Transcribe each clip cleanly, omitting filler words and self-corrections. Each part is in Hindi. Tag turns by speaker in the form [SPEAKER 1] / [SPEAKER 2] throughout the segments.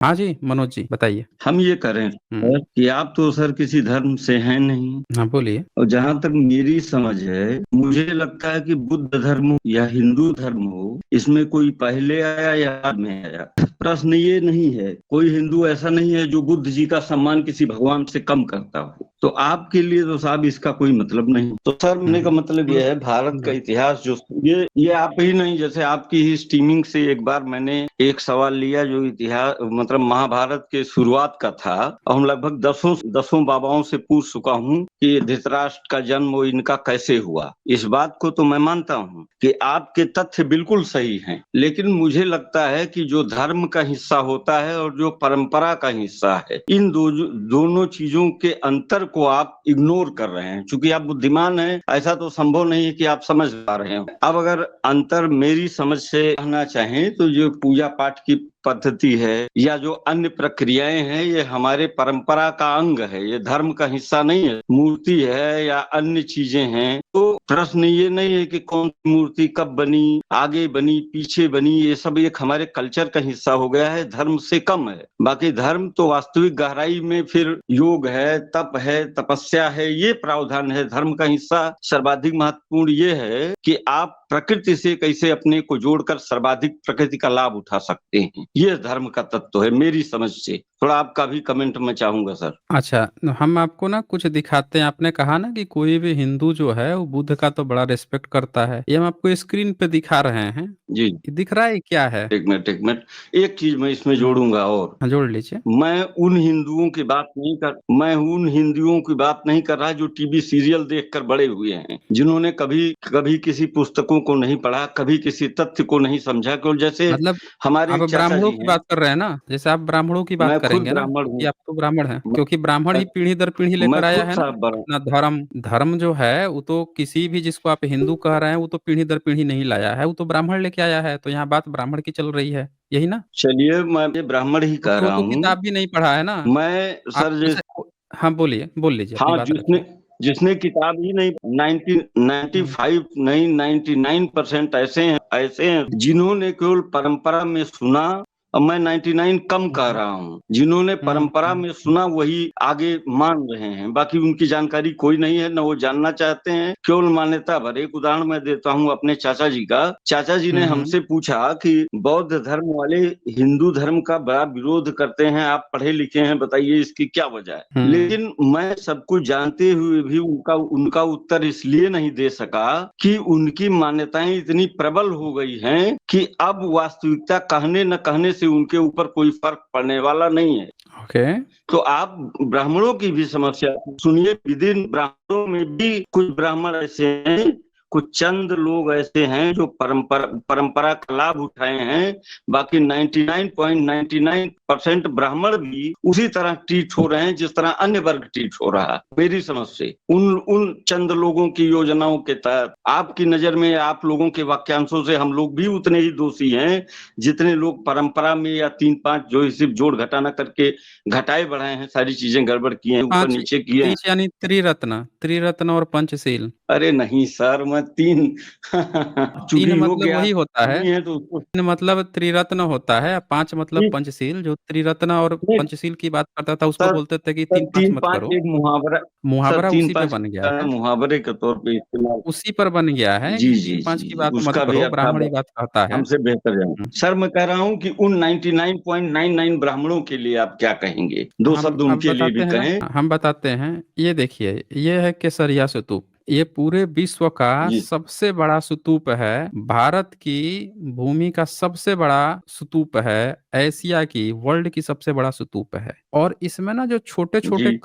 [SPEAKER 1] हाँ जी, मनोज जी बताइए।
[SPEAKER 2] हम ये करें
[SPEAKER 1] हुँ।
[SPEAKER 2] सर कि आप तो सर किसी धर्म से हैं नहीं।
[SPEAKER 1] हाँ, बोलिए।
[SPEAKER 2] और जहां तक मेरी समझ है, मुझे लगता है कि बुद्ध धर्म हो या हिंदू धर्म हो, इसमें कोई पहले आया या बाद में आया। प्रश्न ये नहीं है, कोई हिंदू ऐसा नहीं है जो बुद्ध जी का सम्मान किसी भगवान से कम करता हो। तो आपके लिए तो साहब इसका कोई मतलब नहीं। तो सर
[SPEAKER 1] हुँ,
[SPEAKER 2] मेरे का मतलब
[SPEAKER 1] हुँ।
[SPEAKER 2] यह है, भारत का
[SPEAKER 1] जी।
[SPEAKER 2] इतिहास जो ये आप ही नहीं, जैसे आपकी ही स्ट्रीमिंग से एक बार मैंने एक सवाल लिया जो इतिहास मतलब महाभारत के शुरुआत का था, और हम लगभग दसों दसों बाबाओं से पूछ चुका हूँ कि धृतराष्ट्र का जन्म वो इनका कैसे हुआ। इस बात को तो मैं मानता हूँ कि आपके तथ्य बिल्कुल सही हैं, लेकिन मुझे लगता है कि जो धर्म का हिस्सा होता है और जो परंपरा का हिस्सा है, इन दोनों चीजों के अंतर को आप इग्नोर कर रहे हैं। चूंकि आप बुद्धिमान हैं, ऐसा तो संभव नहीं है कि आप समझ पा रहे हो। अब अगर अंतर मेरी समझ से कहना चाहें तो जो पूजा पाठ की पद्धति है या जो अन्य प्रक्रियाएं हैं, ये हमारे परंपरा का अंग है, ये धर्म का हिस्सा नहीं है। मूर्ति है या अन्य चीजें हैं, तो प्रश्न ये नहीं है कि कौन सी मूर्ति कब बनी, आगे बनी, पीछे बनी, ये सब एक हमारे कल्चर का हिस्सा हो गया है, धर्म से कम है। बाकी धर्म तो वास्तविक गहराई में फिर योग है, तप है, तपस्या है, ये प्रावधान है। धर्म का हिस्सा सर्वाधिक महत्वपूर्ण ये है कि आप प्रकृति से कैसे अपने को जोड़कर सर्वाधिक प्रकृति का लाभ उठा सकते हैं। ये धर्म का तत्व है मेरी समझ से। थोड़ा आपका भी कमेंट मैं चाहूंगा सर।
[SPEAKER 1] अच्छा, हम आपको ना कुछ दिखाते हैं। आपने कहा ना कि कोई भी हिंदू जो है वो बुद्ध का तो बड़ा रिस्पेक्ट करता है। ये हम आपको स्क्रीन पे दिखा रहे हैं।
[SPEAKER 2] जी,
[SPEAKER 1] ये दिख रहा है क्या है?
[SPEAKER 2] एक मिनट, एक चीज मैं इसमें
[SPEAKER 1] हुँ।
[SPEAKER 2] जोड़ूंगा और।
[SPEAKER 1] हाँ, जोड़ लीजिए।
[SPEAKER 2] मैं उन हिंदुओं की बात नहीं कर रहा जो टीवी सीरियल देखकर बड़े हुए हैं, जिन्होंने कभी कभी किसी पुस्तकों को नहीं पढ़ा, कभी किसी तथ्य को नहीं समझा। क्यों, जैसे
[SPEAKER 1] मतलब
[SPEAKER 2] हमारे
[SPEAKER 1] आप
[SPEAKER 2] एक चाचा
[SPEAKER 1] ब्राह्मणों
[SPEAKER 2] जी
[SPEAKER 1] की
[SPEAKER 2] हैं।
[SPEAKER 1] बात कर रहे हैं ना? जैसे आप ब्राह्मणों की बात
[SPEAKER 2] मैं खुद
[SPEAKER 1] करेंगे ना
[SPEAKER 2] ब्राह्मण
[SPEAKER 1] कि
[SPEAKER 2] हूँ।
[SPEAKER 1] आप तो ब्राह्मण हैं,
[SPEAKER 2] मैं,
[SPEAKER 1] क्योंकि ब्राह्मण
[SPEAKER 2] मैं,
[SPEAKER 1] ही पीढ़ी दर पीढ़ी
[SPEAKER 2] मैं
[SPEAKER 1] लेकर आया
[SPEAKER 2] खुद
[SPEAKER 1] है ना
[SPEAKER 2] साहब बड़ा।
[SPEAKER 1] अपना धर्म। धर्म जो है वो तो किसी भी जिसको आप हिंदू कह रहे हैं वो तो पीढ़ी दर पीढ़ी नहीं लाया है, वो तो ब्राह्मण लेके आया है। तो यहाँ बात ब्राह्मण की चल रही है, यही ना?
[SPEAKER 2] चलिए मैं ये ब्राह्मण ही कह
[SPEAKER 1] क्योंकि वो
[SPEAKER 2] रहा
[SPEAKER 1] तो
[SPEAKER 2] हूँ।
[SPEAKER 1] किताब भी नहीं पढ़ा है ना।
[SPEAKER 2] मैं
[SPEAKER 1] आप
[SPEAKER 2] सर
[SPEAKER 1] जैसे हाँ, बोलिए, बोल लीजिए, अपनी
[SPEAKER 2] हाँ,
[SPEAKER 1] बात
[SPEAKER 2] जिसने
[SPEAKER 1] रखिए।
[SPEAKER 2] जिसने किताब ही नहीं,
[SPEAKER 1] हुँ।
[SPEAKER 2] 95 नहीं, 99% ऐसे हैं जिन्होंने केवल परंपरा में सुना। और मैं 99 कम
[SPEAKER 1] हुँ,
[SPEAKER 2] कह
[SPEAKER 1] हुँ।
[SPEAKER 2] रहा हूँ, जिन्होंने
[SPEAKER 1] हुँ,
[SPEAKER 2] परंपरा
[SPEAKER 1] हुँ।
[SPEAKER 2] में सुना वही आगे मान रहे हैं। बाकी उनकी जानकारी कोई नहीं है, न वो जानना चाहते हैं, केवल मान्यता भर। एक उदाहरण मैं देता हूँ अपने चाचा जी का। चाचा जी ने
[SPEAKER 1] हुँ, हुँ।
[SPEAKER 2] हमसे पूछा कि बौद्ध धर्म वाले हिंदू धर्म का बड़ा विरोध करते हैं, आप पढ़े लिखे हैं, बताइए इसकी क्या वजह है।
[SPEAKER 1] हुँ।
[SPEAKER 2] लेकिन मैं सब कुछ जानते हुए भी उनका उनका उत्तर इसलिए नहीं दे सका कि उनकी मान्यताएं इतनी प्रबल हो गई हैं कि अब वास्तविकता कहने न कहने से उनके ऊपर कोई फर्क पड़ने वाला नहीं है।
[SPEAKER 1] ओके।
[SPEAKER 2] तो आप ब्राह्मणों की भी समस्या सुनिए। विदिन ब्राह्मणों में भी कुछ ब्राह्मण ऐसे हैं, कुछ चंद लोग ऐसे हैं जो परंपरा का लाभ उठाए हैं। बाकी 99.99% ब्राह्मण भी उसी तरह ट्रीट हो रहे हैं जिस तरह अन्य वर्ग ट्रीट हो रहा है। मेरी समझ से उन उन चंद लोगों की योजनाओं के तहत आपकी नजर में, आप लोगों के वाक्यांशों से हम लोग भी उतने ही दोषी हैं जितने लोग परंपरा में या 3-5 जो सिर्फ जोड़ घटाना करके घटाए बढ़ाए हैं, सारी चीजें गड़बड़ किए हैं, ऊपर
[SPEAKER 1] 5
[SPEAKER 2] नीचे किए हैं।
[SPEAKER 1] 5 यानी त्रिरत्न, त्रिरत्न और पंचशील।
[SPEAKER 2] अरे नहीं सर, मैं तीन चूंकि
[SPEAKER 1] 3
[SPEAKER 2] योग्य
[SPEAKER 1] मतलब वही होता है।
[SPEAKER 2] आदमी है तो उसको
[SPEAKER 1] 3 मतलब त्रिरत्न होता है, 5 मतलब
[SPEAKER 2] ठीक
[SPEAKER 1] पंचशील। जो त्रिरत्न और
[SPEAKER 2] नहीं
[SPEAKER 1] पंचशील की बात करता था उसको
[SPEAKER 2] सर।
[SPEAKER 1] बोलते थे कि
[SPEAKER 2] सर
[SPEAKER 1] 3-5
[SPEAKER 2] तीन
[SPEAKER 1] मत
[SPEAKER 2] पांच
[SPEAKER 1] करो।
[SPEAKER 2] एक मुहावरा। सर
[SPEAKER 1] मुहावरा
[SPEAKER 2] तीन
[SPEAKER 1] उसी पे
[SPEAKER 2] पांच
[SPEAKER 1] बन गया है।
[SPEAKER 2] मुहावरे के तौर पे इस्तेमाल।
[SPEAKER 1] उसी पर बन गया है
[SPEAKER 2] जी
[SPEAKER 1] कि
[SPEAKER 2] जी जी
[SPEAKER 1] 3-5 की
[SPEAKER 2] जी,
[SPEAKER 1] बात मत
[SPEAKER 2] उसका भी
[SPEAKER 1] करो,
[SPEAKER 2] अर्थ आप
[SPEAKER 1] ब्राह्मण ही बात कहता है।
[SPEAKER 2] हमसे बेहतर जान।
[SPEAKER 1] हुँ।
[SPEAKER 2] सर मैं कह रहा हूं कि उन 99.99 ब्राह्मणों के लिए आप क्या कहेंगे, दो
[SPEAKER 1] हम
[SPEAKER 2] शब्द
[SPEAKER 1] अब
[SPEAKER 2] उनके लिए
[SPEAKER 1] बताते
[SPEAKER 2] भी
[SPEAKER 1] हैं ना,
[SPEAKER 2] कहें।
[SPEAKER 1] हम बताते हैं। ये देखिए, ये है केसरिया स्तूप। ये पूरे विश्व का
[SPEAKER 2] जी
[SPEAKER 1] सबसे बड़ा स्तूप है। भारत की भूमि का सबसे बड़ा स्तूप है। एशिया की, वर्ल्ड की सबसे बड़ा स्तूप है। और इसमें ना जो छोटे
[SPEAKER 2] जी
[SPEAKER 1] छोटे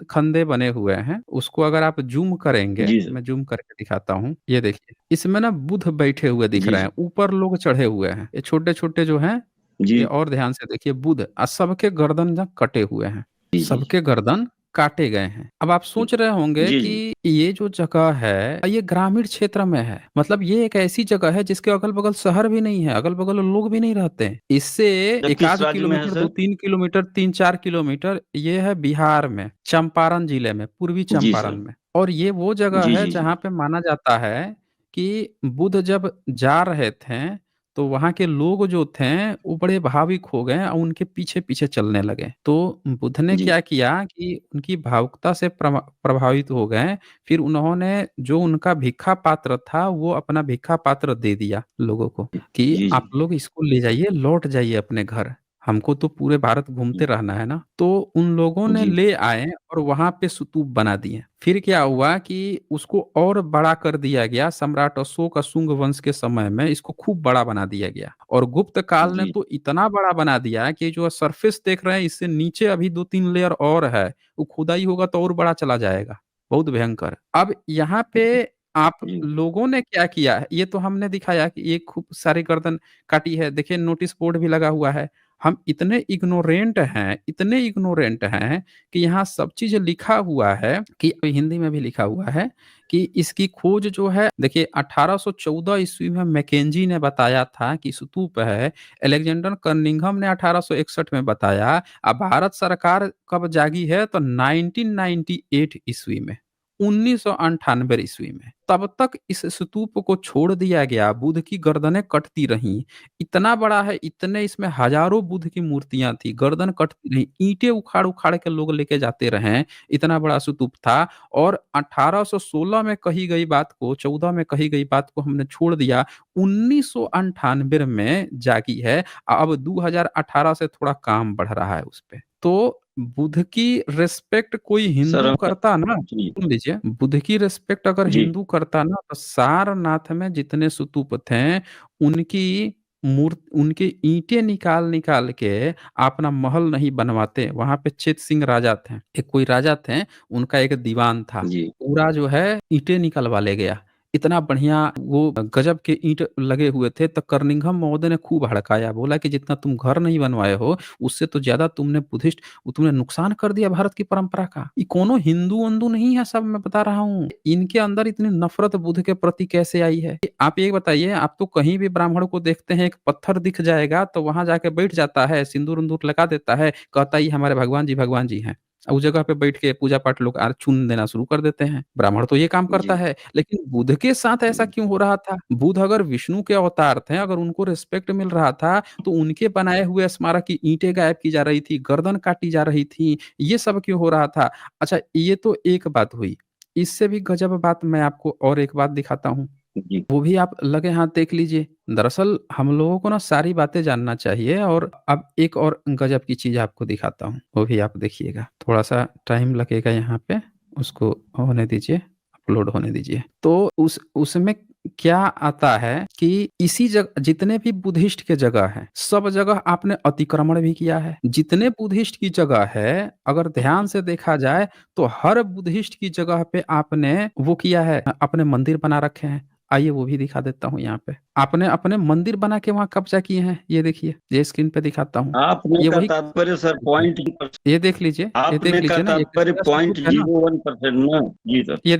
[SPEAKER 1] खंदे बने हुए हैं, उसको अगर आप जूम करेंगे,
[SPEAKER 2] जी
[SPEAKER 1] मैं जूम करके दिखाता हूँ। ये देखिए, इसमें ना बुद्ध बैठे हुए दिख
[SPEAKER 2] जी
[SPEAKER 1] रहे हैं, ऊपर लोग चढ़े हुए हैं। ये छोटे छोटे जो हैं, ये
[SPEAKER 2] जी
[SPEAKER 1] और ध्यान से देखिए, बुध और सबके गर्दन जब कटे हुए हैं,
[SPEAKER 2] जी जी
[SPEAKER 1] सबके गर्दन काटे गए हैं। अब आप
[SPEAKER 2] जी
[SPEAKER 1] सोच रहे होंगे
[SPEAKER 2] जी
[SPEAKER 1] कि
[SPEAKER 2] जी।
[SPEAKER 1] ये जो जगह है ये ग्रामीण क्षेत्र में है, मतलब ये एक ऐसी जगह है जिसके अगल बगल शहर भी नहीं है, अगल बगल लोग भी नहीं रहते हैं। इससे
[SPEAKER 2] जब
[SPEAKER 1] एक
[SPEAKER 2] किस
[SPEAKER 1] आध
[SPEAKER 2] राज्य में है
[SPEAKER 1] किलोमीटर,
[SPEAKER 2] सर?
[SPEAKER 1] 2-3 किलोमीटर, 3-4 किलोमीटर ये है बिहार में, चंपारण जिले में, पूर्वी
[SPEAKER 2] जी
[SPEAKER 1] चंपारण
[SPEAKER 2] सर।
[SPEAKER 1] में। और ये वो जगह
[SPEAKER 2] जी
[SPEAKER 1] है
[SPEAKER 2] जी जी
[SPEAKER 1] जहाँ पे माना जाता है कि बुद्ध जब जा रहे थे तो वहाँ के लोग जो थे वो बड़े भावुक हो गए और उनके पीछे-पीछे चलने लगे। तो बुद्ध ने
[SPEAKER 2] जी,
[SPEAKER 1] क्या किया कि उनकी भावुकता से प्रभावित हो गए, फिर उन्होंने जो उनका भिक्षा पात्र था वो अपना भिक्षा पात्र दे दिया लोगों को कि
[SPEAKER 2] जी,
[SPEAKER 1] आप
[SPEAKER 2] जी,
[SPEAKER 1] लोग इसको ले जाइए, लौट जाइए अपने घर। हमको तो पूरे भारत घूमते
[SPEAKER 2] जी,
[SPEAKER 1] रहना है ना। तो उन लोगों ने
[SPEAKER 2] जी,
[SPEAKER 1] ले आए और वहाँ पे स्तूप बना दिए। फिर क्या हुआ कि उसको और बड़ा कर दिया गया, सम्राट अशोक शुंग वंश के समय में इसको खूब बड़ा बना दिया गया और गुप्त काल ने
[SPEAKER 2] जी,
[SPEAKER 1] तो इतना बड़ा बना दिया कि जो सरफेस देख रहे हैं इससे नीचे अभी 2-3 लेयर और है, वो खुदाई होगा तो और बड़ा चला जाएगा, बहुत भयंकर। अब यहाँ पे आप
[SPEAKER 2] जी,
[SPEAKER 1] लोगों ने क्या किया है, ये तो हमने दिखाया कि ये खूब सारी गर्दन काटी है, देखिए नोटिस बोर्ड भी लगा हुआ है। हम इतने इग्नोरेंट हैं कि यहाँ सब चीज़ लिखा हुआ है कि हिंदी में भी लिखा हुआ है कि इसकी खोज जो है देखिए 1814 ईस्वी में मैकेंजी ने बताया था कि स्तूप है, अलेक्जेंडर कनिंघम ने 1861 में बताया, अब भारत सरकार कब जागी है तो 1998 ईस्वी में, 1998 ईस्वी में। तब तक इस स्तूप को छोड़ दिया गया, बुद्ध की गर्दनें कटती रहीं। इतना बड़ा है, इतने इसमें हजारों बुद्ध की मूर्तियाँ थी, गर्दन कटती रहीं, ईंटें उखाड़-उखाड़ के लोग लेके जाते रहे, इतना बड़ा स्तूप था और 1816 में कही गई बात को 14 में कही गई बात को हमने छोड़ दिया, 1998 में जागी है, अब 2018 से थोड़ा काम बढ़ रहा है उसपे। तो बुद्ध की रिस्पेक्ट कोई
[SPEAKER 2] सर
[SPEAKER 1] हिंदू करता ना,
[SPEAKER 2] जी,
[SPEAKER 1] सुन लीजिए, बुद्ध की रिस्पेक्ट अगर
[SPEAKER 2] जी,
[SPEAKER 1] हिंदू करता ना तो सारनाथ में जितने स्तूप थे, उनकी उनकी ईंटें निकाल-निकाल के अपना महल नहीं बनवाते। वहाँ पे चेत सिंह राजा थे, एक कोई राजा थे, उनका एक दीवान था,
[SPEAKER 2] जी,
[SPEAKER 1] पूरा जो है ईंटें निकलवा ले गया। इतना बढ़िया वो गजब के ईंट लगे हुए थे, तो कर्निघन महोदय ने खूब हड़काया, बोला कि जितना तुम घर नहीं बनवाए हो, उससे तो ज़्यादा तुमने नुकसान कर दिया भारत की परंपरा का। ये कोनो हिंदू-वंदू नहीं है, सब मैं बता रहा हूँ। इनके अंदर इतनी नफ़रत बुद्ध के प्रति कैसे आई है? आप ये बताइए, आप तो कहीं भी ब्राह्मण को देखते हैं, एक पत्थर दिख जाएगा तो वहाँ जाके बैठ जाता है, सिंदूर-उंदूर लगा देता है, कहता है ये हमारे भगवान जी हैं। उस जगह पे बैठ के पूजा-पाठ लोग चून देना शुरू कर देते हैं। ब्राह्मण तो ये काम करता
[SPEAKER 2] जी,
[SPEAKER 1] है, लेकिन बुद्ध के साथ ऐसा क्यों हो रहा था? बुद्ध अगर विष्णु के अवतार थे, अगर उनको रिस्पेक्ट मिल रहा था, तो उनके बनाए हुए स्मारक की ईंटें गायब की जा रही थी, गर्दन काटी जा रही थी, ये सब क्यों हो रहा था? अच्छा, ये तो एक बात हुई। इससे भी गज़ब बात मैं आपको और एक बात दिखाता हूँ।
[SPEAKER 2] जी,
[SPEAKER 1] वो भी आप लगे हाथ देख लीजिए। दरअसल हम लोगों को ना सारी बातें जानना चाहिए और अब एक और गज़ब की चीज़ आपको दिखाता हूँ, वो भी आप देखिएगा। थोड़ा-सा टाइम लगेगा यहाँ पे, उसको होने दीजिए, अपलोड होने दीजिए। तो उसमें क्या आता है कि इसी जितने भी बुद्धिस्ट के जगह हैं, सब जगह आपने अतिक्रमण भी किया है। जितने बुद्धिस्ट की जगह है, अगर ध्यान से देखा जाए, तो हर बुद्धिस्ट की जगह पे आपने वो किया है, अपने मंदिर बना रखे हैं। आइए वो भी दिखा देता हूँ यहाँ पे। आपने अपने मंदिर बना के वहाँ कब्ज़ा किए हैं, ये देखिए, ये स्क्रीन पे दिखाता हूँ।
[SPEAKER 2] आपने
[SPEAKER 1] ये
[SPEAKER 2] का
[SPEAKER 1] वही
[SPEAKER 2] तात्पर्य सर पॉइंट
[SPEAKER 1] ये देख
[SPEAKER 2] आपने का
[SPEAKER 1] लीजिए ना, ये
[SPEAKER 2] तात्पर्य
[SPEAKER 1] कितना
[SPEAKER 2] पॉइंट
[SPEAKER 1] स्तूप है ना।
[SPEAKER 2] 01% ना? जी सर।
[SPEAKER 1] ये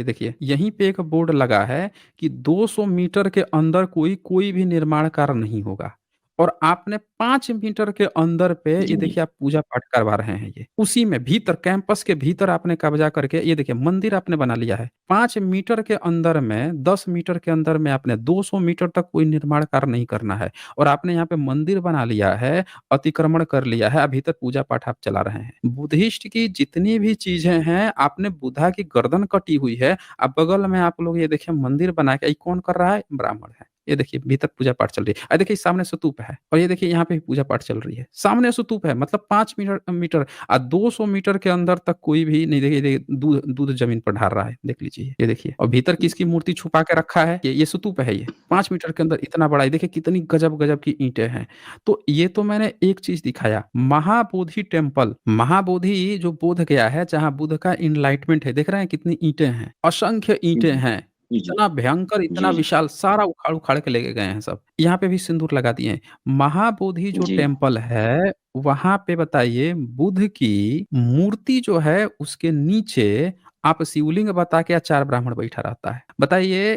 [SPEAKER 1] देखिए, यहीं पे एक बोर्ड लगा है कि 200 मीटर के अंदर कोई भी निर्माण कार्य नहीं होगा और आपने 5 मीटर के अंदर पे ये
[SPEAKER 2] जी, जी,
[SPEAKER 1] देखिए आप पूजा-पाठ करवा रहे हैं ये। उसी में भीतर कैंपस के भीतर आपने कब्ज़ा करके ये देखिए मंदिर आपने बना लिया है। 5 मीटर के अंदर में 10 मीटर के अंदर में आपने 200 मीटर तक कोई निर्माण कार्य नहीं करना है और आपने यहाँ पे मंदिर बना लिया है, अतिक्रमण कर लिया है, भीतर पूजा-पाठ आप चला रहे हैं। बुद्धिस्ट की जितनी भी चीज़ें हैं, आपने बुद्धा की गर्दन कटी हुई है, अब बगल में आप लोग ये देखिए मंदिर बना के ये कौन कर रहा है? ब्राह्मण है। ये देखिए भीतर पूजा-पाठ चल रही है। देखिए सामने स्तूप है और ये देखिए यहाँ पे भी पूजा-पाठ चल रही है। सामने स्तूप है मतलब 5 मीटर 200 मीटर के अंदर तक कोई भी नहीं, देखिए दूध दूध ज़मीन पर ढार रहा है, देख लीजिए ये देखिए और भीतर किसकी मूर्ति छुपा के रखा है? ये स्तूप है ये। 5 मीटर के अंदर इतना बड़ा, ये देखिए कितनी गजब-गजब की ईंटें हैं। तो ये तो मैंने एक चीज़ दिखाया। महाबोधि टेम्पल, महाबोधि जो बोध गया है, जहाँ बुद्ध का एनलाइटमेंट है, देख रहे हैं कितनी ईंटें हैं? असंख्य ईंटें
[SPEAKER 2] जी,
[SPEAKER 1] हैं।
[SPEAKER 2] जी, जी,
[SPEAKER 1] इतना भयंकर, इतना
[SPEAKER 2] जी, जी,
[SPEAKER 1] विशाल, सारा उखाड़-उखाड़ के लेके गए हैं सब। यहाँ पे भी सिंदूर लगा दिए हैं। महाबोधि जो
[SPEAKER 2] जी,
[SPEAKER 1] टेम्पल है, वहाँ पे बताइए बुद्ध की मूर्ति जो है, उसके नीचे आप शिवलिंग बता के 4 ब्राह्मण बैठा रहता है। बताइए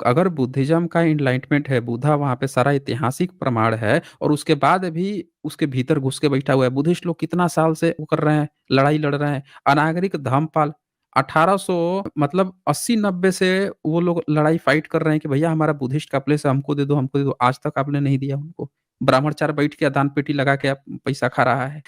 [SPEAKER 1] अगर बुद्धिज़्म का एनलाइटमेंट है, बुद्धा वहाँ पे सारा ऐतिहासिक प्रमाण है और उसके बाद भी उसके भीतर घुस के बैठा हुआ है। बुद्धिस्ट लोग कितना साल से वो कर रहे हैं, लड़ाई लड़ रहे हैं। अनागरिक धर्मपाल 1800 मतलब 80-90 से वो लोग लड़ाई फाइट कर रहे हैं कि भैया हमारा बुद्धिस्ट का प्लेस है, हमको दे दो, हमको दे दो। आज तक आपने नहीं दिया उनको। ब्राह्मणचार बैठ के दान पेटी लगा के आप पैसा खा रहा है।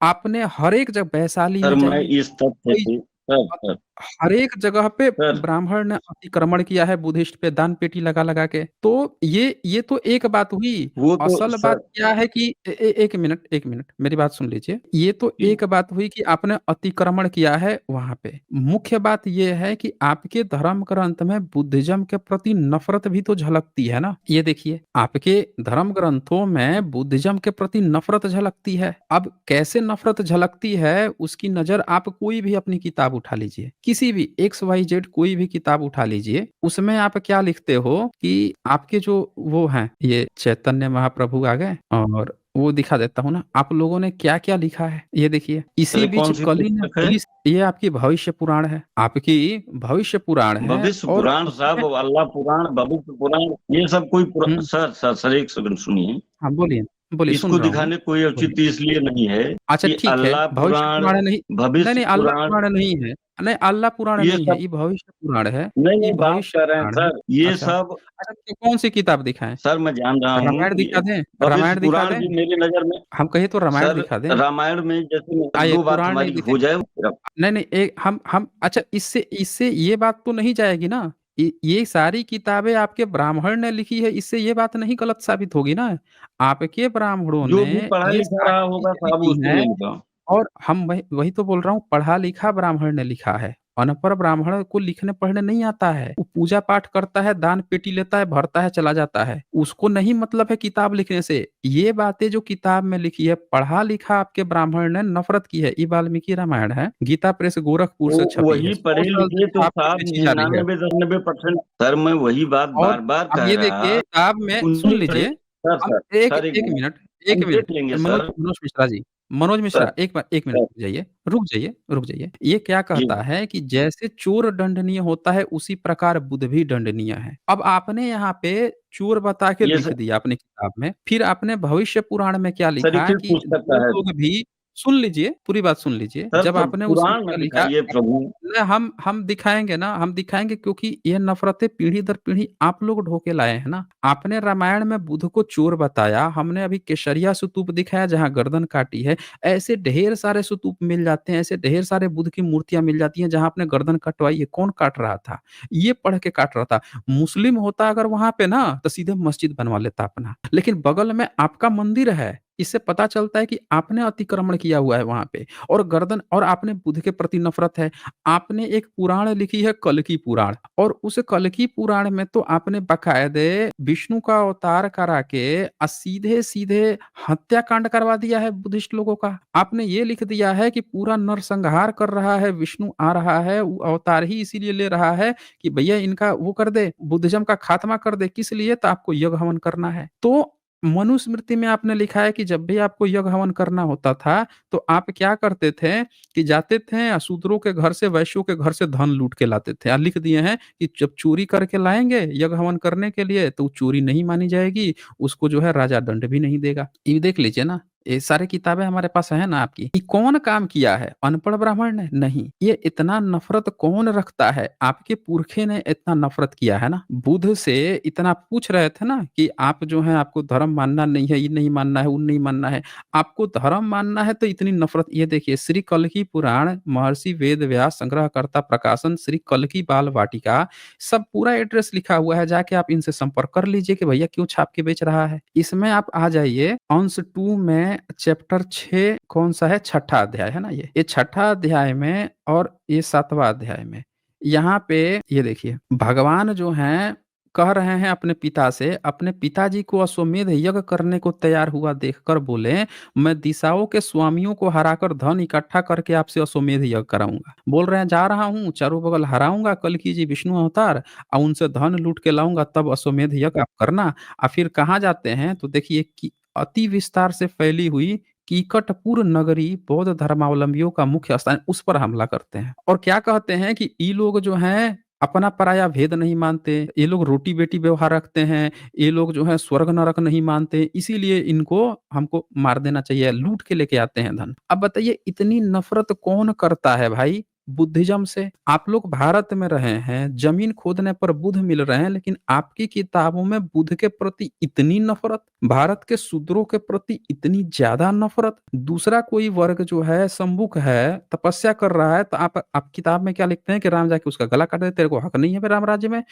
[SPEAKER 1] आपने हर एक जगह वैशाली
[SPEAKER 2] सर
[SPEAKER 1] में
[SPEAKER 2] मैं
[SPEAKER 1] जाइए,
[SPEAKER 2] इस तथ्य
[SPEAKER 1] कोई
[SPEAKER 2] से सर
[SPEAKER 1] हर एक जगह पे
[SPEAKER 2] सर
[SPEAKER 1] ब्राह्मण ने अतिक्रमण किया है बुद्धिस्ट पे दान पेटी लगा-लगा के। तो ये तो एक बात हुई।
[SPEAKER 2] वो तो
[SPEAKER 1] असल बात
[SPEAKER 2] सर
[SPEAKER 1] क्या है कि 1 मिनट मेरी बात सुन लीजिए। ये तो
[SPEAKER 2] जी
[SPEAKER 1] एक बात हुई कि आपने अतिक्रमण किया है वहाँ पे। मुख्य बात ये है कि आपके धर्म ग्रंथ में बुद्धिज़्म के प्रति नफ़रत भी तो झलकती है ना। ये देखिए, आपके धर्म ग्रंथों में बुद्धिज़्म के प्रति नफ़रत झलकती है। अब कैसे नफ़रत झलकती है, उसकी नज़र आप कोई भी अपनी किताब उठा लीजिए। किसी भी एक्स, वाई, जेड कोई भी किताब उठा लीजिए, उसमें आप क्या लिखते हो कि आपके जो वो हैं, ये चैतन्य महाप्रभु आ गए और वो दिखा देता हूँ ना, आप लोगों ने क्या-क्या लिखा है, ये देखिए।
[SPEAKER 2] सर
[SPEAKER 1] इसी
[SPEAKER 2] ये
[SPEAKER 1] बीच
[SPEAKER 2] कौन सी
[SPEAKER 1] कलि ने
[SPEAKER 2] पुस्तक है?
[SPEAKER 1] बलि ये आपकी भविष्य पुराण है, आपकी भविष्य पुराण है
[SPEAKER 2] भविष्य
[SPEAKER 1] और
[SPEAKER 2] पुराण
[SPEAKER 1] उसमें
[SPEAKER 2] साहब, अल्लाह पुराण, भविष्य पुराण, ये सब कोई
[SPEAKER 1] हुँ,
[SPEAKER 2] सर एक सेकंड सुनिए।
[SPEAKER 1] हाँ, बोलिए, बोलिए सुन
[SPEAKER 2] इसको
[SPEAKER 1] रहा हूँ मैं,
[SPEAKER 2] दिखाने कोई
[SPEAKER 1] बोलिए।
[SPEAKER 2] औचित्य इसलिए नहीं है
[SPEAKER 1] अच्छा
[SPEAKER 2] कि
[SPEAKER 1] ठीक है,
[SPEAKER 2] अल्लाह
[SPEAKER 1] भविष्य
[SPEAKER 2] पुराण,
[SPEAKER 1] पुराण नहीं नहीं,
[SPEAKER 2] भविष्य
[SPEAKER 1] नहीं अल्लाह
[SPEAKER 2] पुराण,
[SPEAKER 1] पुराण नहीं है। नहीं, अल्लाह पुराण
[SPEAKER 2] ये
[SPEAKER 1] नहीं है,
[SPEAKER 2] सब
[SPEAKER 1] ये भविष्य पुराण है,
[SPEAKER 2] नहीं
[SPEAKER 1] ये
[SPEAKER 2] नहीं बात
[SPEAKER 1] भविष्य
[SPEAKER 2] कर रहे हैं
[SPEAKER 1] पुराण है।
[SPEAKER 2] सर, ये
[SPEAKER 1] अच्छा,
[SPEAKER 2] सब
[SPEAKER 1] अच्छा तो कौन-सी किताब दिखाएँ?
[SPEAKER 2] सर मैं जान रहा हूँ
[SPEAKER 1] रामायण दिखा
[SPEAKER 2] ये
[SPEAKER 1] दें?
[SPEAKER 2] भविष्य
[SPEAKER 1] रामायण दिखा
[SPEAKER 2] पुराण
[SPEAKER 1] दें?
[SPEAKER 2] भी मेरी नजर में।
[SPEAKER 1] हम कहें तो रामायण
[SPEAKER 2] सर
[SPEAKER 1] दिखा दें?
[SPEAKER 2] रामायण में जैसे
[SPEAKER 1] आइए
[SPEAKER 2] दो बात
[SPEAKER 1] पुराण नहीं
[SPEAKER 2] हमारी
[SPEAKER 1] दिखे
[SPEAKER 2] हो जाए फिर
[SPEAKER 1] नहीं, नहीं एक हम अच्छा इससे इससे ये बात तो नहीं जाएगी ना? ये सारी किताबें आपके ब्राह्मण ने लिखी है, इससे ये बात नहीं गलत साबित होगी ना? आपके ब्राह्मणों
[SPEAKER 2] जो
[SPEAKER 1] ने
[SPEAKER 2] भी पढ़ा
[SPEAKER 1] ये
[SPEAKER 2] लिखा रहा
[SPEAKER 1] सारी
[SPEAKER 2] होगा
[SPEAKER 1] चीज़ें
[SPEAKER 2] साहब
[SPEAKER 1] लिखी
[SPEAKER 2] उसके
[SPEAKER 1] हैं
[SPEAKER 2] लिए लिखा।
[SPEAKER 1] और हम वही वही तो बोल रहा हूँ पढ़ा-लिखा ब्राह्मण ने लिखा है। अनपढ़ ब्राह्मण को लिखने-पढ़ने नहीं आता है। वो पूजा-पाठ करता है, दान-पेटी लेता है, भरता है, चला जाता है। उसको नहीं मतलब है किताब लिखने से। ये बातें जो किताब में लिखी है, पढ़ा-लिखा आपके ब्राह्मण ने नफ़रत की है। ये वाल्मीकि रामायण है, गीता प्रेस गोरखपुर
[SPEAKER 2] तो
[SPEAKER 1] से छपी है।
[SPEAKER 2] वही
[SPEAKER 1] 100
[SPEAKER 2] पढ़े
[SPEAKER 1] साल से
[SPEAKER 2] लिखे तो
[SPEAKER 1] छाप के
[SPEAKER 2] साहब
[SPEAKER 1] बेची जा रही है।
[SPEAKER 2] 99-99% सर मैं वही बात
[SPEAKER 1] और
[SPEAKER 2] बार बार
[SPEAKER 1] अब
[SPEAKER 2] कह
[SPEAKER 1] ये
[SPEAKER 2] रहा,
[SPEAKER 1] देखिए किताब में सुन
[SPEAKER 2] उन्हीं पढ़े
[SPEAKER 1] लीजिए, हम
[SPEAKER 2] सर
[SPEAKER 1] एक
[SPEAKER 2] सर एक
[SPEAKER 1] 1
[SPEAKER 2] मिनट,
[SPEAKER 1] मिनट
[SPEAKER 2] हम
[SPEAKER 1] 1
[SPEAKER 2] देख
[SPEAKER 1] मिनट
[SPEAKER 2] लेंगे
[SPEAKER 1] मनोज
[SPEAKER 2] सर।
[SPEAKER 1] मनोज मिश्रा जी, मनोज
[SPEAKER 2] सर
[SPEAKER 1] मिश्रा एक मिनट
[SPEAKER 2] सर
[SPEAKER 1] रुक जाइए, रुक जाइए, रुक जाइए। ये क्या
[SPEAKER 2] जी
[SPEAKER 1] कहता है कि जैसे चोर दंडनीय होता है, उसी प्रकार बुद्ध भी दंडनीय है। अब आपने यहाँ पे चोर बता के
[SPEAKER 2] ये
[SPEAKER 1] लिख दिया अपनी किताब में, फिर आपने भविष्य पुराण में क्या
[SPEAKER 2] सर ये
[SPEAKER 1] लिखा
[SPEAKER 2] किस
[SPEAKER 1] कि
[SPEAKER 2] पुस्तक
[SPEAKER 1] जो
[SPEAKER 2] का है?
[SPEAKER 1] लोग भी सुन लीजिए, पूरी बात सुन लीजिए।
[SPEAKER 2] सर
[SPEAKER 1] जब आपने उसमें
[SPEAKER 2] पुराण में
[SPEAKER 1] क्या लिखा
[SPEAKER 2] दिखाइए प्रभु।
[SPEAKER 1] न हम दिखाएँगे ना, हम दिखाएँगे क्योंकि ये नफ़रतें पीढ़ी दर पीढ़ी आप लोग ढो के लाए हैं ना। आपने रामायण में बुद्ध को चोर बताया, हमने अभी केसरिया स्तूप दिखाया जहाँ गर्दन काटी है। ऐसे ढेर सारे स्तूप मिल जाते हैं, ऐसे ढेर सारे बुद्ध की मूर्तियाँ मिल जाती हैं जहाँ आपने गर्दन कटवाई है। कौन काट रहा था? ये पढ़ के काट रहा था। मुस्लिम होता अगर वहाँ पे ना तो सीधे मस्जिद बनवा लेता अपना। लेकिन बगल में आपका मंदिर है, इससे पता चलता है कि आपने अतिक्रमण किया हुआ है वहाँ पे और गर्दन और आपने बुद्ध के प्रति नफ़रत है। आपने एक पुराण लिखी है कल्कि पुराण और उस कल्कि पुराण में तो आपने बाकायदे विष्णु का अवतार करा के सीधे-सीधे हत्याकांड करवा दिया है बुद्धिस्ट लोगों का। आपने ये लिख दिया है कि पूरा नरसंहार कर रहा है, विष्णु आ रहा है, वो अवतार ही इसीलिए ले रहा है कि भैया इनका वो कर दे, बुद्धिज़्म का खात्मा कर दे। किस लिए? तो आपको यज्ञ हवन करना है। तो मनुस्मृति में आपने लिखा है कि जब भी आपको यज्ञ हवन करना होता था, तो आप क्या करते थे कि जाते थे शूद्रों के घर से, वैश्यों के घर से धन लूट के लाते थे। लिख दिए हैं कि जब चोरी करके लाएँगे यज्ञ हवन करने के लिए तो चोरी नहीं मानी जाएगी, उसको जो है राजा दंड भी नहीं देगा। ये देख लीजिए ना, ये सारी किताबें हमारे पास है ना आपकी। ये कौन काम किया है? अनपढ़ ब्राह्मण ने? नहीं। ये इतना नफ़रत कौन रखता है? आपके पुरखे ने इतना नफ़रत किया है ना। बुद्ध से इतना पूछ रहे थे ना कि आप जो है आपको धर्म मानना नहीं है, ये नहीं मानना है, वो नहीं मानना है। आपको धर्म मानना है तो इतनी नफ़रत ये देखिए श्री कल्कि पुराण, महर्षि वेदव्यास संग्रहकर्ता प्रकाशन, श्री कल्कि बाल वाटिका सब पूरा एड्रेस लिखा हुआ है, जाके आप इनसे संपर्क कर लीजिए कि भैया क्यों छाप के बेच रहा है। इसमें आप आ जाइए अंश 2 में चैप्टर 6 कौन-सा है? छठा अध्याय है ना ये? ये छठा अध्याय में और ये 7वाँ अध्याय में। यहाँ पे ये देखिए भगवान जो हैं कह रहे हैं अपने पिताजी को अश्वमेध यज्ञ करने को तैयार हुआ देखकर बोले, मैं दिशाओं के स्वामियों को हराकर धन इकट्ठा करके आपसे अश्वमेध यज्ञ कराऊँगा। बोल रहे हैं जा रहा हूँ, चारों बगल हराऊँगा कल्कि जी विष्णु अवतार उनसे धन लूट के लाऊँगा तब अश्वमेध यज्ञ आप करना। फिर कहाँ जाते हैं तो देखिए कि अति विस्तार से फैली हुई कीकटपुर नगरी बौद्ध धर्मावलंबियों का मुख्य स्थान है, उस पर हमला करते हैं। और क्या कहते हैं कि ये लोग जो हैं अपना-पराया भेद नहीं मानते, ये लोग रोटी-बेटी व्यवहार रखते हैं, ये लोग जो है स्वर्ग-नरक नहीं मानते, इसीलिए इनको हमको मार देना चाहिए, लूट के लेके आते हैं धन। अब बताइए इतनी नफ़रत कौन करता है भाई? बुद्धिज़्म से। आप लोग भारत में रहे हैं, ज़मीन खोदने पर बुद्ध मिल रहे हैं, लेकिन आपकी किताबों में बुद्ध के प्रति इतनी नफ़रत, भारत के शूद्रों के प्रति इतनी ज़्यादा नफ़रत। दूसरा कोई वर्ग जो है सम्मुख है, तपस्या कर रहा है, तो आप किताब में क्या लिखते हैं कि राम जाके उसका गला काट दे, तेरे को हक नहीं है बे राम राज्य में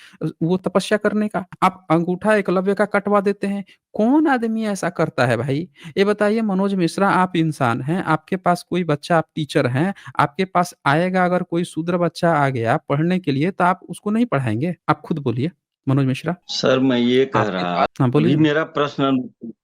[SPEAKER 1] वो तपस्या करने का। आप अंगूठा एकलव्य का कटवा देते हैं। कौन आदमी ऐसा करता है भाई? ये बताइए मनोज मिश्रा, आप इंसान हैं, आपके पास कोई बच्चा, आप टीचर हैं, आपके पास आएगा अगर कोई शूद्र बच्चा आ गया पढ़ने के लिए, तो आप उसको नहीं पढ़ाएँगे? आप खुद बोलिए, मनोज मिश्रा।
[SPEAKER 2] सर मैं ये कह
[SPEAKER 1] आपके
[SPEAKER 2] रहा,
[SPEAKER 1] पास हाँ, बोलिए
[SPEAKER 2] अभी
[SPEAKER 1] ना।
[SPEAKER 2] मेरा प्रश्न,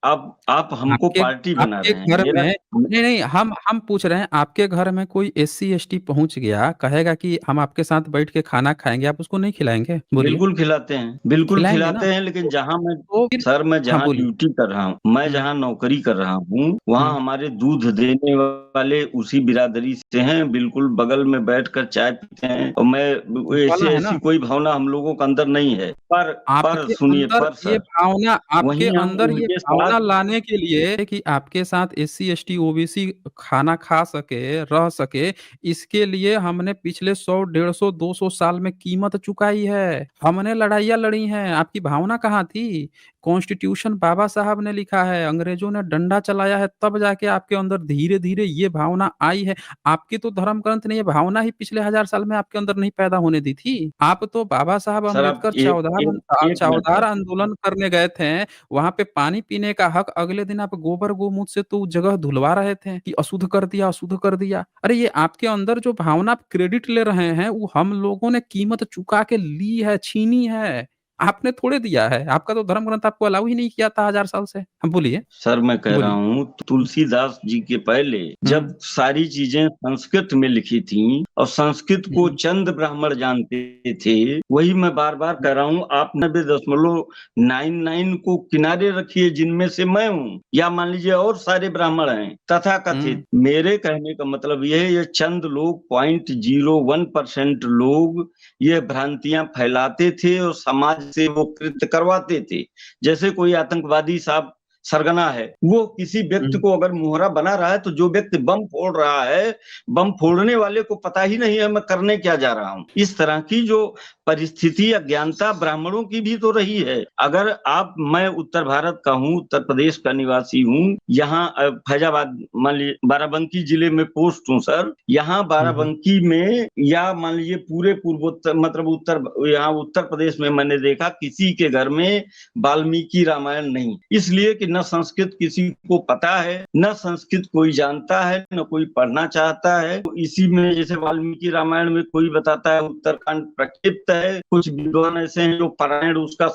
[SPEAKER 2] आप हमको
[SPEAKER 1] आपके
[SPEAKER 2] पार्टी बना
[SPEAKER 1] आपके
[SPEAKER 2] रहे हैं
[SPEAKER 1] घर
[SPEAKER 2] मेरा।
[SPEAKER 1] में नहीं, नहीं, हम पूछ रहे हैं, आपके घर में कोई एससी-एसटी पहुँच गया, कहेगा कि हम आपके साथ बैठ के खाना खाएँगे, आप उसको नहीं खिलाएँगे? बोलिए।
[SPEAKER 2] बिल्कुल खिलाते हैं, बिल्कुल
[SPEAKER 1] खिलाएँगे ना?
[SPEAKER 2] खिलाते हैं, लेकिन जहाँ मैं,
[SPEAKER 1] तो फिर
[SPEAKER 2] सर मैं
[SPEAKER 1] हाँ,
[SPEAKER 2] जहाँ
[SPEAKER 1] बोलिए।
[SPEAKER 2] ड्यूटी कर रहा हूँ, मैं
[SPEAKER 1] हुँ,
[SPEAKER 2] जहाँ नौकरी कर रहा हूँ, वहाँ
[SPEAKER 1] हुँ।
[SPEAKER 2] हमारे दूध देने वाले उसी बिरादरी से हैं, बिल्कुल बगल में बैठकर चाय पीते हैं, और मैं
[SPEAKER 1] वाला है
[SPEAKER 2] ऐसी
[SPEAKER 1] ना?
[SPEAKER 2] कोई भावना हम लोगों के अंदर नहीं है। पर
[SPEAKER 1] आपके
[SPEAKER 2] सुनिए,
[SPEAKER 1] अंदर
[SPEAKER 2] पर
[SPEAKER 1] ये
[SPEAKER 2] सर,
[SPEAKER 1] भावना आपके
[SPEAKER 2] वहीं हम
[SPEAKER 1] अंदर ये
[SPEAKER 2] उनके
[SPEAKER 1] भावना
[SPEAKER 2] साथ,
[SPEAKER 1] लाने के लिए कि आपके साथ एससी, एसटी, ओबीसी खाना खा सके, रह सके, इसके लिए हमने पिछले 100, 150, 200 साल में कीमत चुकाई है। हमने लड़ाइयाँ लड़ी हैं, आपकी भावना कहाँ थी? कॉन्स्टिट्यूशन बाबा साहब ने लिखा है, अंग्रेजों ने डंडा चलाया है, तब जाके आपके अंदर धीरे-धीरे ये भावना आई है। आपकी तो धर्म ग्रंथ ने ये भावना ही पिछले 1000 साल में आपके अंदर नहीं पैदा होने दी थी। आप तो बाबा साहब
[SPEAKER 2] सर आप
[SPEAKER 1] अम्बेडकर
[SPEAKER 2] एक मिनट
[SPEAKER 1] चौधार
[SPEAKER 2] सर।
[SPEAKER 1] आंदोलन करने गए थे, वहाँ पे पानी पीने का हक अगले दिन आप गोबर गोमूत्र से तो जगह धुलवा रहे थे कि अशुद्ध कर दिया, अशुद्ध कर दिया। अरे ये आपके अंदर जो भावना आप क्रेडिट ले रहे हैं, वो हम लोगों ने कीमत चुका के ली है, छीनी है। आपने थोड़े दिया है, आपका तो धर्म ग्रंथ आपको अलाउ ही नहीं किया था 1000 साल से। हाँ, बोलिए,
[SPEAKER 2] सर मैं कह रहा
[SPEAKER 1] बोलिए।
[SPEAKER 2] हूँ, तुलसीदास जी के पहले
[SPEAKER 1] हुँ,
[SPEAKER 2] जब सारी चीजें संस्कृत में लिखी थी और संस्कृत को
[SPEAKER 1] हुँ,
[SPEAKER 2] चंद ब्राह्मण जानते थे, वही मैं बार बार कह रहा हूँ, आप 90.99 को किनारे रखिए जिनमें से मैं हूँ, या मान लीजिए और सारे ब्राह्मण हैं, तथा
[SPEAKER 1] हुँ,
[SPEAKER 2] कथित, मेरे कहने का मतलब यह है, ये चंद लोग 0.01% लोग ये भ्रांतियां फैलाते थे और समाज से वो कृत्य करवाते थे। जैसे कोई आतंकवादी साहब सरगना है, वो किसी व्यक्ति
[SPEAKER 1] हुँ।
[SPEAKER 2] को अगर मोहरा बना रहा है, तो जो व्यक्ति बम फोड़ रहा है, बम फोड़ने वाले को पता ही नहीं है मैं करने क्या जा रहा हूँ। इस तरह की जो परिस्थिति, अज्ञानता ब्राह्मणों की भी तो रही है। अगर आप, मैं उत्तर भारत का हूँ, उत्तर प्रदेश का निवासी हूँ, यहाँ फैजाबाद मान लीजिए बाराबंकी जिले में पोस्ट हूँ सर। यहाँ
[SPEAKER 1] हुँ, हुँ।
[SPEAKER 2] बाराबंकी में, या मान लीजिए पूरे पूर्वोत्तर, मतलब यहाँ उत्तर प्रदेश में मैंने देखा किसी के घर में वाल्मीकि रामायण नहीं, इसलिए कि न संस्कृत किसी को पता है, न संस्कृत कोई जानता है, न कोई पढ़ना चाहता है। तो इसी में जैसे वाल्मीकि रामायण में कोई बताता है उत्तरकांड प्रक्षिप्त है, कुछ विद्वान ऐसे हैं जो पारायण उसका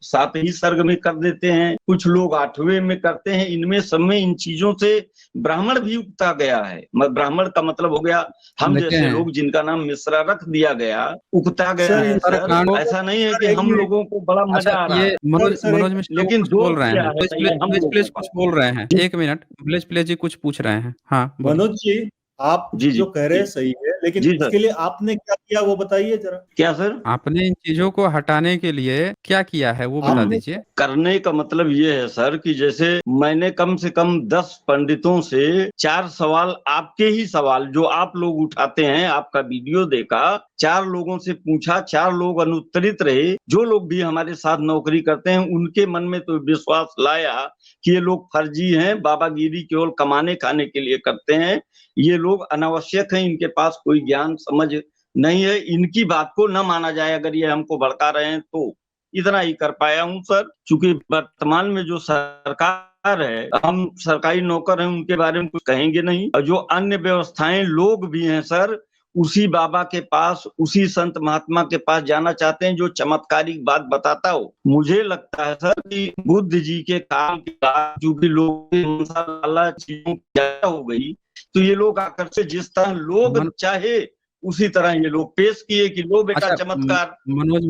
[SPEAKER 2] 7 ही सर्ग में कर देते हैं, कुछ लोग 8वें में करते हैं। इनमें सब में इन चीजों से ब्राह्मण भी उगता गया है। ब्राह्मण का मतलब हो गया हम जैसे
[SPEAKER 1] देखें
[SPEAKER 2] लोग जिनका नाम मिश्रा रख दिया गया, उगता गया
[SPEAKER 3] सर
[SPEAKER 2] है सर।
[SPEAKER 1] उत्तरकांड
[SPEAKER 2] ऐसा नहीं है
[SPEAKER 3] सर
[SPEAKER 2] कि
[SPEAKER 3] एक
[SPEAKER 2] हम
[SPEAKER 3] मिनट।
[SPEAKER 2] लोगों को बड़ा
[SPEAKER 1] अच्छा
[SPEAKER 2] मजा आ रहा
[SPEAKER 1] ये
[SPEAKER 2] है,
[SPEAKER 1] मनोज
[SPEAKER 3] सर एक
[SPEAKER 1] मनोज मिश्रा वो
[SPEAKER 2] लेकिन
[SPEAKER 1] कुछ बोल
[SPEAKER 2] दोष
[SPEAKER 1] रहे
[SPEAKER 2] क्या
[SPEAKER 1] हैं।
[SPEAKER 2] है
[SPEAKER 1] प्लीज़
[SPEAKER 2] ये हम
[SPEAKER 1] प्लीज़
[SPEAKER 2] लोगों
[SPEAKER 1] प्लीज़
[SPEAKER 2] का।
[SPEAKER 1] कुछ बोल रहे हैं। 1 मिनट, प्लीज़ जी कुछ पूछ रहे हैं। हाँ, बोलिए।
[SPEAKER 3] मनोज जी, आप
[SPEAKER 2] जी जी
[SPEAKER 3] जो कह रहे हैं सही है, लेकिन
[SPEAKER 2] जी सर।
[SPEAKER 3] इसके लिए आपने क्या किया वो बताइए जरा।
[SPEAKER 2] क्या सर?
[SPEAKER 1] आपने इन चीज़ों को हटाने के लिए क्या किया है वो बता
[SPEAKER 3] आपने
[SPEAKER 1] दीजिए?
[SPEAKER 2] करने का मतलब ये है सर कि जैसे मैंने कम से कम 10 पंडितों से 4 सवाल, आपके ही सवाल जो आप लोग उठाते हैं, आपका वीडियो देखा, 4 लोगों से पूछा, 4 लोग अनुत्तरित रहे। जो लोग भी हमारे साथ नौकरी करते हैं, उनके मन में तो विश्वास लाया कि ये लोग फर्जी हैं, बाबागिरी केवल कमाने खाने के लिए करते हैं, ये लोग अनावश्यक हैं, इनके पास कोई ज्ञान समझ नहीं है, इनकी बात को न माना जाए अगर ये हमको भड़का रहे हैं तो। इतना ही कर पाया हूँ सर। चूंकि वर्तमान में जो सरकार है, हम सरकारी नौकर हैं, उनके बारे में कुछ कहेंगे नहीं, और जो अन्य व्यवस्थाएं लोग भी हैं सर, उसी बाबा के पास, उसी संत महात्मा के पास जाना चाहते हैं जो चमत्कारिक बात बताता हो। मुझे लगता है सर कि बुद्ध जी के काल के बाद जो भी लोग चीजों की ज्यादा हो गई, तो ये लोग आकर से जिस तरह लोग
[SPEAKER 1] मन
[SPEAKER 2] चाहे उसी तरह ये लोग पेश किए कि लो बेटा
[SPEAKER 1] अच्छा
[SPEAKER 2] चमत्कार।
[SPEAKER 1] मनोज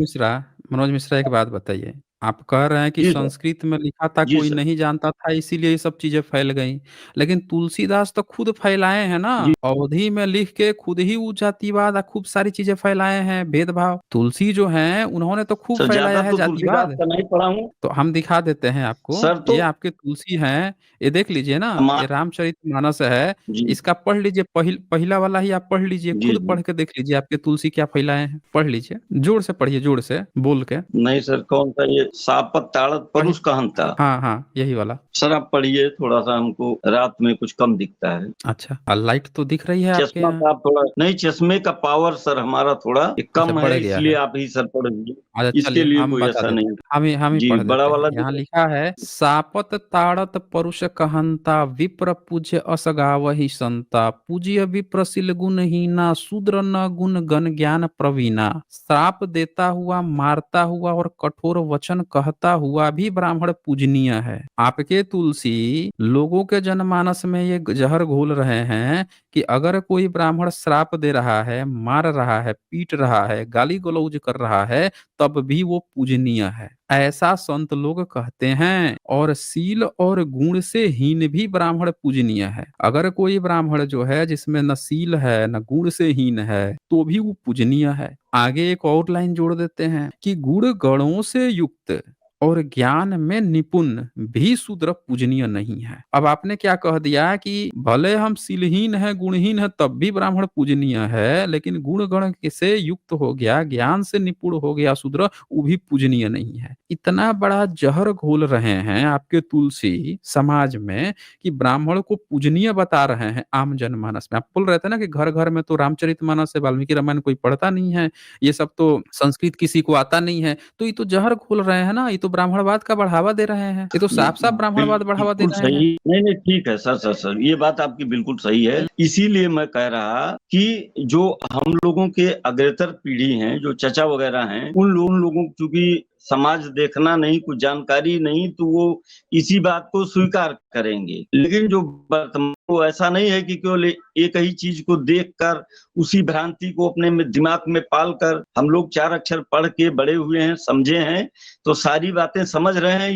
[SPEAKER 1] मिश्रा एक बात बताइए। आप कह रहे हैं कि
[SPEAKER 2] जी सर।
[SPEAKER 1] संस्कृत में लिखा था,
[SPEAKER 2] जी
[SPEAKER 1] कोई
[SPEAKER 2] सर।
[SPEAKER 1] नहीं जानता था, इसीलिए ये सब चीज़ें फैल गईं। लेकिन तुलसीदास तो खुद फैलाए हैं ना,
[SPEAKER 2] जी
[SPEAKER 1] अवधी में लिख के खुद ही वो जातिवाद खूब सारी चीज़ें फैलाए हैं, भेदभाव। तुलसी जो हैं, उन्होंने तो खूब
[SPEAKER 2] सर, ज्यादा
[SPEAKER 1] फैलाया है
[SPEAKER 2] तो तुलसीदास
[SPEAKER 1] जातिवाद।
[SPEAKER 2] का नहीं पढ़ा हूँ
[SPEAKER 1] तो हम दिखा देते हैं आपको,
[SPEAKER 2] सर।
[SPEAKER 1] ये
[SPEAKER 2] तो
[SPEAKER 1] आपके तुलसी हैं, ये देख लीजिए ना, ये
[SPEAKER 2] हमार
[SPEAKER 1] रामचरितमानस है,
[SPEAKER 2] जी
[SPEAKER 1] इसका पढ़ लीजिए, पहला वाला ही आप पढ़ लीजिए,
[SPEAKER 2] जी
[SPEAKER 1] खुद
[SPEAKER 2] जी।
[SPEAKER 1] पढ़ के देख लीजिए आपके तुलसी क्या फैलाए हैं, पढ़ लीजिए, जोर से पढ़िए, जोर से, बोल के।
[SPEAKER 2] नहीं सर, कौन सा ये सापत ताड़त
[SPEAKER 1] पढ़िए।
[SPEAKER 2] परुष कहनता?
[SPEAKER 1] हाँ, हाँ, यही वाला।
[SPEAKER 2] सर आप पढ़िए, थोड़ा सा हमको रात में कुछ कम दिखता है।
[SPEAKER 1] अच्छा, लाइट तो दिख रही है आपके
[SPEAKER 2] चश्मा
[SPEAKER 1] यहाँ?
[SPEAKER 2] का आप थोड़ा नहीं, चश्मे का पावर सर हमारा थोड़ा
[SPEAKER 1] अच्छा,
[SPEAKER 2] कम है,
[SPEAKER 1] बढ़ गया
[SPEAKER 2] इसलिए
[SPEAKER 1] है।
[SPEAKER 2] आप ही सर पढ़ लीजिए।
[SPEAKER 1] अच्छा,
[SPEAKER 2] इसके
[SPEAKER 1] चलिए
[SPEAKER 2] लिए
[SPEAKER 1] हम
[SPEAKER 2] कोई
[SPEAKER 1] बता
[SPEAKER 2] ऐसा
[SPEAKER 1] देते
[SPEAKER 2] नहीं।
[SPEAKER 1] हैं, हम ही
[SPEAKER 2] जी,
[SPEAKER 1] पढ़
[SPEAKER 2] बड़ा
[SPEAKER 1] देते हैं।
[SPEAKER 2] वाला
[SPEAKER 1] यहाँ
[SPEAKER 2] दीजिए।
[SPEAKER 1] लिखा है, सापत ताड़त परुष कहंता, विप्र पूज्य असगावहि संता, पूज्य विप्रशील गुणहीना, शूद्र न गुण गण ज्ञान प्रवीणा। श्राप देता हुआ, मारता हुआ और कठोर वचन कहता हुआ भी ब्राह्मण पूजनीय है। आपके तुलसी लोगों के जनमानस में ये जहर घोल रहे हैं कि अगर कोई ब्राह्मण श्राप दे रहा है, मार रहा है, पीट रहा है, गाली गलौज कर रहा है, तब भी वो पूजनीय है, ऐसा संत लोग कहते हैं। और सील और गुण से हीन भी ब्राह्मण पूजनीय है। अगर कोई ब्राह्मण जो है जिसमें न सील है न गुण से हीन है, तो भी वो पूजनीय है। आगे एक और लाइन जोड़ देते हैं कि गुण गणों से युक्त और ज्ञान में निपुण भी शूद्र पूजनीय नहीं है। अब आपने क्या कह दिया कि भले हम सीलहीन है, गुणहीन है, तब भी ब्राह्मण पूजनीय है, लेकिन गुण गण से युक्त हो गया, ज्ञान से निपुण हो गया शूद्र, वो भी पूजनीय नहीं है। इतना बड़ा जहर घोल रहे हैं आपके तुलसी समाज में कि ब्राह्मण को पूजनीय बता रहे हैं आम जनमानस में। आप बोल रहे थे ना कि घर घर में तो रामचरितमानस से वाल्मीकि रामायण कोई पढ़ता नहीं है, ये सब तो संस्कृत किसी को आता नहीं है, तो ये तो जहर घोल रहे हैं ना, ये तो ब्राह्मणवाद का बढ़ावा दे रहे हैं, ये तो साफ साफ ब्राह्मणवाद बढ़ावा दे
[SPEAKER 2] बिल्कुल
[SPEAKER 1] रहे हैं।
[SPEAKER 2] सही। नहीं नहीं, ठीक है सर, सर ये बात आपकी बिल्कुल सही है।
[SPEAKER 1] हम्म,
[SPEAKER 2] इसीलिए मैं कह रहा कि जो हम लोगों के अग्रतर पीढ़ी हैं, जो चचा वगैरह हैं, उन लोगों को चूंकि समाज देखना नहीं, कुछ जानकारी नहीं, तो वो इसी बात को स्वीकार करेंगे। लेकिन जो वर्तमान, वो ऐसा नहीं है कि केवल एक ही चीज को देखकर उसी भ्रांति को अपने में दिमाग में पालकर हम लोग 4 अक्षर पढ़ के बड़े हुए हैं, समझे हैं, तो सारी बातें समझ रहे हैं।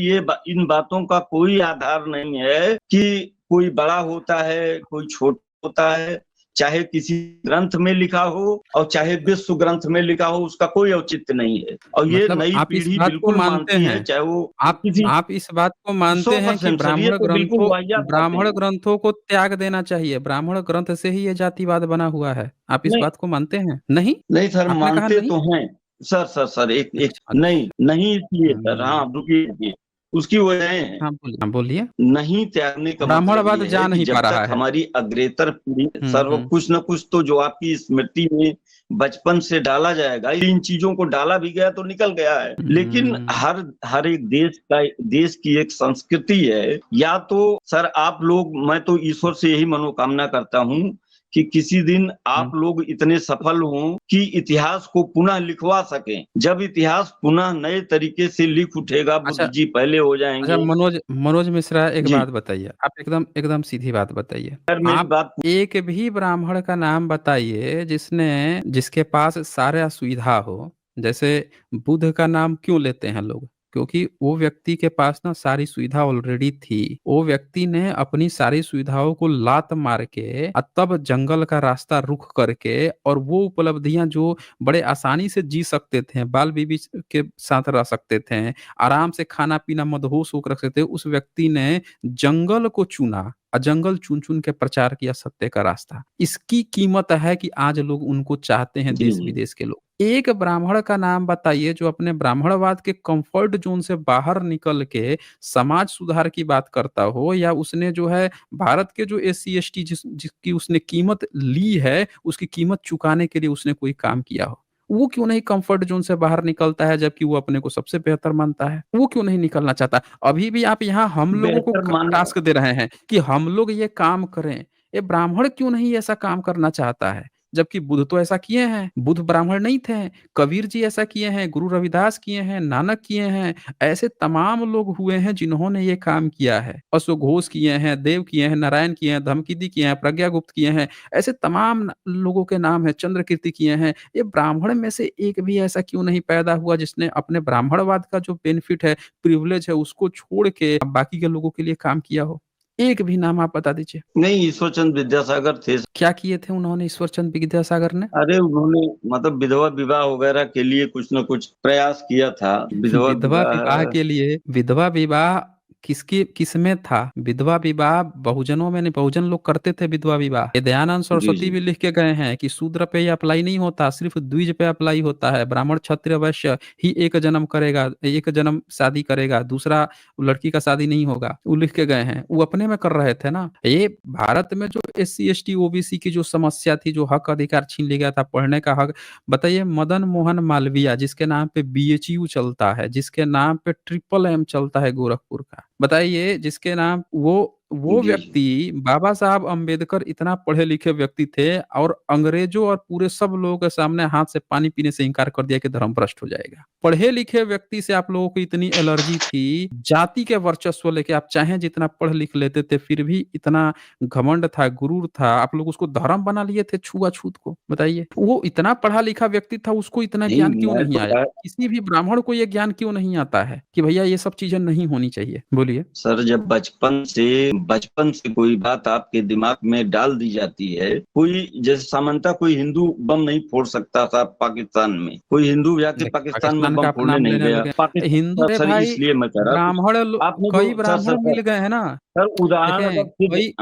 [SPEAKER 2] इन बातों का कोई आधार नहीं है कि कोई बड़ा होता है, कोई छोटा होता है, चाहे किसी ग्रंथ में लिखा हो और चाहे विश्व ग्रंथ में लिखा हो, उसका कोई औचित्य नहीं है। और ये
[SPEAKER 1] मतलब
[SPEAKER 2] नई
[SPEAKER 1] आप इस
[SPEAKER 2] पीढ़ी
[SPEAKER 1] बात को
[SPEAKER 2] बिल्कुल
[SPEAKER 1] मानते
[SPEAKER 2] मानती
[SPEAKER 1] हैं,
[SPEAKER 2] है, चाहे वो
[SPEAKER 1] आप
[SPEAKER 2] किसी
[SPEAKER 1] आप इस बात को मानते हैं कि
[SPEAKER 2] 100% सर, ये तो बिल्कुल वाहियात बातें
[SPEAKER 1] ब्राह्मण
[SPEAKER 2] हैं।
[SPEAKER 1] ग्रंथों को त्याग देना चाहिए, ब्राह्मण ग्रंथ से ही ये जातिवाद बना हुआ है, आप इस
[SPEAKER 2] नहीं
[SPEAKER 1] बात को मानते हैं? नहीं?
[SPEAKER 2] नहीं सर,
[SPEAKER 1] आपने कहा
[SPEAKER 2] मानते
[SPEAKER 1] नहीं?
[SPEAKER 2] तो हैं। सर एक एक
[SPEAKER 1] अच्छा, अच्छा।
[SPEAKER 2] नहीं नहीं, इसलिए सर, हाँ रुकिए रुकिए, उसकी वजह है।
[SPEAKER 1] हाँ, बोलिए, हाँ, बोलिए।
[SPEAKER 2] नहीं त्यागने का मतलब
[SPEAKER 1] ब्राह्मणवाद
[SPEAKER 2] ये है
[SPEAKER 1] जा
[SPEAKER 2] कि
[SPEAKER 1] नहीं पा
[SPEAKER 2] जब तक
[SPEAKER 1] रहा है।
[SPEAKER 2] हमारी अग्रेतर पीढ़ी सर्व
[SPEAKER 1] हुँ।
[SPEAKER 2] कुछ न कुछ तो जो आपकी स्मृति में बचपन से डाला जाएगा, इन चीजों को डाला भी गया तो निकल गया है। लेकिन
[SPEAKER 1] हुँ।
[SPEAKER 2] हर एक देश की एक संस्कृति है। या तो सर आप लोग, मैं तो ईश्वर से यही मनोकामना करता हूँ कि किसी दिन
[SPEAKER 1] हुँ।
[SPEAKER 2] आप लोग इतने सफल हों कि इतिहास को पुनः लिखवा सकें। जब इतिहास पुनः नए तरीके से लिख उठेगा, बुद्ध
[SPEAKER 1] अच्छा,
[SPEAKER 2] जी पहले हो
[SPEAKER 1] अच्छा,
[SPEAKER 2] जाएंगे।
[SPEAKER 1] मनोज मिश्रा, एक
[SPEAKER 2] जी
[SPEAKER 1] बात बताइए, आप एकदम एकदम सीधी बात बताइए।
[SPEAKER 2] सर, मेरी
[SPEAKER 1] आप
[SPEAKER 2] बात
[SPEAKER 1] एक भी ब्राह्मण का नाम बताइए जिसके पास सारा सुविधा हो। जैसे बुद्ध का नाम क्यों लेते हैं लोग? क्योंकि वो व्यक्ति के पास ना सारी सुविधा ऑलरेडी थी। वो व्यक्ति ने अपनी सारी सुविधाओं को लात मार के तब जंगल का रास्ता रुख करके, और वो उपलब्धियां जो बड़े आसानी से जी सकते थे, बाल बीबी के साथ रह सकते थे, आराम से खाना-पीना मदहोश होकर रख सकते, उस व्यक्ति ने जंगल को चुना और जंगल चुन-चुन के प्रचार किया सत्य का रास्ता। इसकी कीमत है कि आज लोग उनको चाहते हैं,
[SPEAKER 2] जी जी।
[SPEAKER 1] देश-विदेश के लोग। एक ब्राह्मण का नाम बताइए जो अपने ब्राह्मणवाद के कंफर्ट ज़ोन से बाहर निकल के समाज सुधार की बात करता हो, या उसने जो है भारत के जो एससी-एसटी जिसकी उसने कीमत ली है, उसकी कीमत चुकाने के लिए उसने कोई काम किया हो। वो क्यों नहीं कंफर्ट ज़ोन से बाहर निकलता है, जबकि वो अपने को सबसे बेहतर मानता है? वो क्यों नहीं निकलना चाहता? अभी भी आप यहाँ हम लोगों को
[SPEAKER 2] बेहतर माने।
[SPEAKER 1] टास्क दे रहे हैं कि हम लोग ये काम करें। ये ब्राह्मण क्यों नहीं ऐसा काम करना चाहता है? जबकि बुद्ध तो ऐसा किए हैं, बुद्ध ब्राह्मण नहीं थे, कबीर जी ऐसा किए हैं, गुरु रविदास किए हैं, नानक किए हैं, ऐसे तमाम लोग हुए हैं जिन्होंने ये काम किया है। अशोक घोष किए हैं, देव किए हैं, नारायण किए हैं, धम्मकिदी किए हैं, प्रज्ञागुप्त किए हैं, ऐसे तमाम लोगों के नाम है, चंद्रकीर्ति किए हैं। ये ब्राह्मण में से एक भी ऐसा क्यों नहीं पैदा हुआ जिसने अपने ब्राह्मणवाद का जो बेनिफिट है, प्रिविलेज है, उसको छोड़ के बाकी के लोगों के लिए काम किया हो? एक भी नाम आप बता दीजिए।
[SPEAKER 2] नहीं, ईश्वरचंद विद्यासागर थे।
[SPEAKER 1] क्या किए थे उन्होंने, ईश्वरचंद विद्यासागर ने?
[SPEAKER 2] अरे उन्होंने मतलब विधवा विवाह वगैरह के लिए कुछ न कुछ प्रयास किया था। विधवा
[SPEAKER 1] विधवा विवाह
[SPEAKER 2] विवाह
[SPEAKER 1] के लिए विधवा विवाह किसमें था? विधवा विवाह बहुजनों में नहीं, बहुजन लोग करते थे विधवा विवाह। ये दयानंद
[SPEAKER 2] जी
[SPEAKER 1] सरस्वती
[SPEAKER 2] जी
[SPEAKER 1] भी लिख के गए हैं कि शूद्र पे ये अप्लाई नहीं होता, सिर्फ द्विज पे अप्लाई होता है। ब्राह्मण क्षत्रिय वैश्य ही एक जन्म करेगा, एक जन्म शादी करेगा, दूसरा लड़की का शादी नहीं होगा। वो लिख के गए हैं, वो अपने में कर रहे थे ना। ये भारत में जो SC ST OBC की जो समस्या थी, जो हक अधिकार छीन लिया गया था, पढ़ने का हक। बताइए, मदन मोहन मालवीय जिसके नाम पे BHU चलता है, जिसके नाम पे MMM चलता है गोरखपुर का, बताइए, जिसके नाम वो
[SPEAKER 2] जी जी।
[SPEAKER 1] व्यक्ति, बाबा साहब अंबेडकर इतना पढ़े लिखे व्यक्ति थे और अंग्रेजों और पूरे सब लोगों के सामने हाथ से पानी पीने से इनकार कर दिया कि धर्म भ्रष्ट हो जाएगा। पढ़े लिखे व्यक्ति से आप लोगों को इतनी एलर्जी थी, जाति के वर्चस्व लेके आप चाहे जितना पढ़ लिख लेते थे, फिर भी इतना घमंड था, गुरूर था, आप लोग उसको धर्म बना लिए थे, छुआछूत को। बताइए, वो इतना पढ़ा लिखा व्यक्ति था, उसको इतना
[SPEAKER 2] नहीं
[SPEAKER 1] ज्ञान क्यों
[SPEAKER 2] मैं
[SPEAKER 1] नहीं
[SPEAKER 2] तो
[SPEAKER 1] आया? किसी भी ब्राह्मण को ये ज्ञान क्यों नहीं आता है कि भैया ये सब चीजें नहीं होनी चाहिए? बोलिए।
[SPEAKER 2] सर, जब बचपन से कोई बात आपके दिमाग में डाल दी जाती है, कोई जैसे सामान्यतः कोई हिंदू बम नहीं फोड़ सकता था पाकिस्तान में, कोई हिंदू जाके
[SPEAKER 1] देखिए,
[SPEAKER 2] पाकिस्तान में
[SPEAKER 1] पाकिस्तान का
[SPEAKER 2] बम
[SPEAKER 1] आप
[SPEAKER 2] फोड़ने
[SPEAKER 1] नाम
[SPEAKER 2] नहीं
[SPEAKER 1] लेने
[SPEAKER 2] गया
[SPEAKER 1] लगे। हिंदू
[SPEAKER 2] पाकिस्तान।
[SPEAKER 1] रे
[SPEAKER 2] सर
[SPEAKER 1] भाई,
[SPEAKER 2] इसलिए मैं कह रहा था आपने जो
[SPEAKER 1] कई
[SPEAKER 2] सर सर
[SPEAKER 1] ब्राह्मण
[SPEAKER 2] सर
[SPEAKER 1] मिल गए हैं ना।
[SPEAKER 2] सर उदाहरण अगर
[SPEAKER 1] देखें,
[SPEAKER 2] खुद
[SPEAKER 1] कई,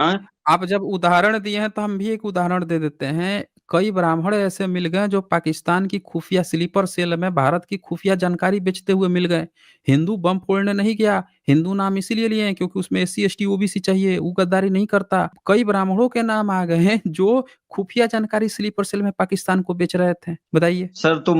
[SPEAKER 1] आप जब उदाहरण दिए हैं तो हम भी एक उदाहरण दे देते हैं। कई ब्राह्मण ऐसे मिल गए जो पाकिस्तान की खुफिया स्लीपर सेल में भारत की खुफिया जानकारी बेचते हुए मिल गए। हिंदू बम फोड़ने नहीं गया, हिंदू नाम इसीलिए लिए हैं क्योंकि उसमें SC ST OBC चाहिए, वो गद्दारी नहीं करता। कई ब्राह्मणों के नाम आ गए हैं जो खुफिया जानकारी स्लीपर सेल में पाकिस्तान को बेच रहे थे। बताइए,
[SPEAKER 2] सर
[SPEAKER 1] उनके तो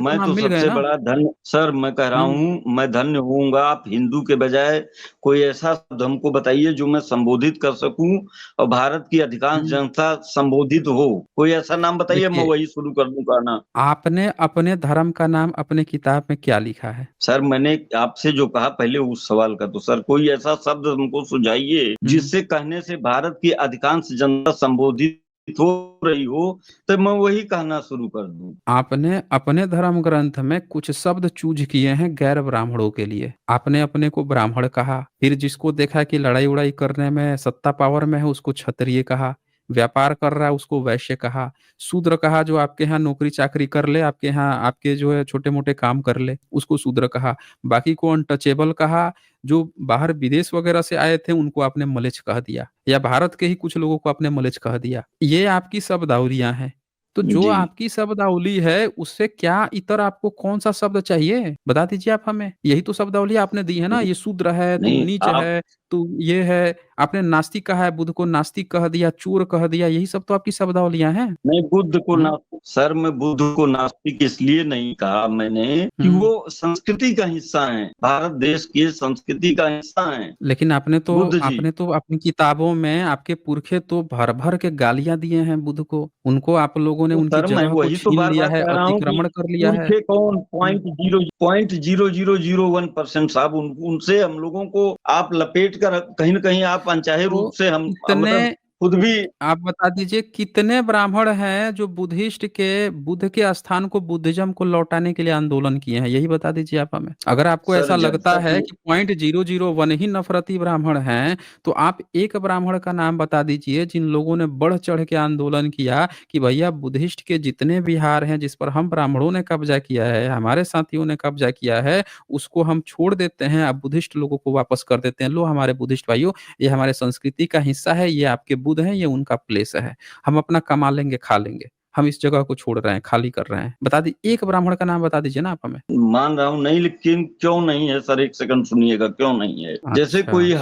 [SPEAKER 2] मैं
[SPEAKER 1] नाम
[SPEAKER 2] तो
[SPEAKER 1] मिल गए
[SPEAKER 2] सबसे
[SPEAKER 1] ना।
[SPEAKER 2] बड़ा धन्य सर मैं कह रहा
[SPEAKER 1] हम्म
[SPEAKER 2] हूँ, मैं धन्य होऊंगा आप हिंदू के बजाय कोई ऐसा शब्द हमको बताइए जो मैं संबोधित कर सकूं और भारत की अधिकांश
[SPEAKER 1] हम्म।
[SPEAKER 2] जनता संबोधित हो। कोई ऐसा नाम बताइए, मैं
[SPEAKER 1] देखिए,
[SPEAKER 2] वही शुरू कर दूं कहना।
[SPEAKER 1] आपने अपने धर्म का नाम अपने किताब में क्या लिखा है?
[SPEAKER 2] सर मैंने आपसे जो कहा पहले उस सवाल का, तो सर कोई ऐसा शब्द हमको सुझाइए
[SPEAKER 1] हम्म
[SPEAKER 2] जिससे कहने से भारत की अधिकांश जनता संबोधित हो रही हो, तो मैं वही कहना शुरू कर दूं।
[SPEAKER 1] आपने अपने धर्म ग्रंथ में कुछ शब्द चूज किए हैं गैर ब्राह्मणों के लिए। आपने अपने को ब्राह्मण कहा, फिर जिसको देखा कि लड़ाई उड़ाई करने में, सत्ता पावर में है, उसको क्षत्रिय कहा। व्यापार कर रहा है उसको वैश्य कहा। शूद्र कहा जो आपके यहाँ नौकरी चाकरी कर ले, आपके यहाँ आपके जो है छोटे मोटे काम कर ले, उसको शूद्र कहा। बाकी को अनटचेबल कहा। जो बाहर विदेश वगैरह से आए थे उनको आपने मलेच्छ कह दिया, या भारत के ही कुछ लोगों को आपने मलेच्छ कह दिया। ये आपकी शब्दावलियां हैं। तो जो
[SPEAKER 2] जी
[SPEAKER 1] आपकी शब्दावली है उससे क्या इतर आपको कौन सा शब्द चाहिए, बता दीजिए आप हमें। यही तो शब्दावली आपने दी है ना, ये शूद्र है, तुम
[SPEAKER 2] नहीं
[SPEAKER 1] नीच
[SPEAKER 2] आप
[SPEAKER 1] है, तुम ये है। आपने नास्तिक कहा है, बुद्ध को नास्तिक कह दिया, चोर कह दिया, यही सब तो आपकी शब्दावलियां हैं।
[SPEAKER 2] नहीं बुद्ध को
[SPEAKER 1] हम्म
[SPEAKER 2] नास्तिक, सर मैं बुद्ध को नास्तिक इसलिए नहीं कहा मैंने कि
[SPEAKER 1] हम्म।
[SPEAKER 2] वो संस्कृति का हिस्सा है, भारत देश की संस्कृति का हिस्सा है
[SPEAKER 1] लेकिन
[SPEAKER 2] बुद्ध जी।
[SPEAKER 1] आपने तो अपनी किताबों में आपके पुरखे तो भर भर के गालियां दिए हैं बुद्ध को। उनको आप लोगों ने
[SPEAKER 2] तो
[SPEAKER 1] उनकी
[SPEAKER 2] सर मैं
[SPEAKER 1] जगह को
[SPEAKER 2] वही तो
[SPEAKER 1] छीन
[SPEAKER 2] बार
[SPEAKER 1] लिया
[SPEAKER 2] बार
[SPEAKER 1] है,
[SPEAKER 2] कह रहा हूँ कि
[SPEAKER 1] अतिक्रमण कर लिया है।
[SPEAKER 2] पुरखे कौन,
[SPEAKER 1] हम्म।
[SPEAKER 2] 0.0001% साहब, उनसे हम लोगों को आप लपेट कर कहीं न कहीं आप अनचाहे रूप
[SPEAKER 1] तो
[SPEAKER 2] से हम
[SPEAKER 1] कितने,
[SPEAKER 2] मतलब खुद भी।
[SPEAKER 1] आप बता दीजिए कितने ब्राह्मण हैं जो बुद्धिस्ट के, बुद्ध के स्थान को, बुद्धिज्म को लौटाने के लिए आंदोलन किए हैं? यही बता दीजिए आप हमें। अगर आपको
[SPEAKER 2] सर
[SPEAKER 1] ऐसा
[SPEAKER 2] जब
[SPEAKER 1] लगता
[SPEAKER 2] तक
[SPEAKER 1] है कि 0.001 ही नफरती ब्राह्मण हैं, तो आप एक ब्राह्मण का नाम बता दीजिए जिन लोगों ने बढ़ चढ़ के आंदोलन किया कि भैया बुद्धिस्ट के जितने विहार हैं जिस पर हम ब्राह्मणों ने कब्जा किया है, हमारे साथियों ने कब्जा किया है, उसको हम छोड़ देते हैं, अब बुद्धिस्ट लोगों को वापस कर देते हैं। लो हमारे बुद्धिस्ट भाइयों, ये हमारे संस्कृति का हिस्सा है, ये आपके बुद्ध हैं, ये उनका प्लेस है। हम अपना कमा लेंगे, खा लेंगे। हम इस जगह को छोड़ रहे हैं, खाली कर रहे हैं। बता दी, एक ब्राह्मण का नाम बता दीजिए ना आप हमें।
[SPEAKER 2] मान रहा हूँ नहीं, लेकिन क्यों नहीं है सर, एक सेकंड सुनिएगा, क्यों नहीं है। जैसे
[SPEAKER 1] अच्छा,
[SPEAKER 2] कोई
[SPEAKER 1] सुनिए।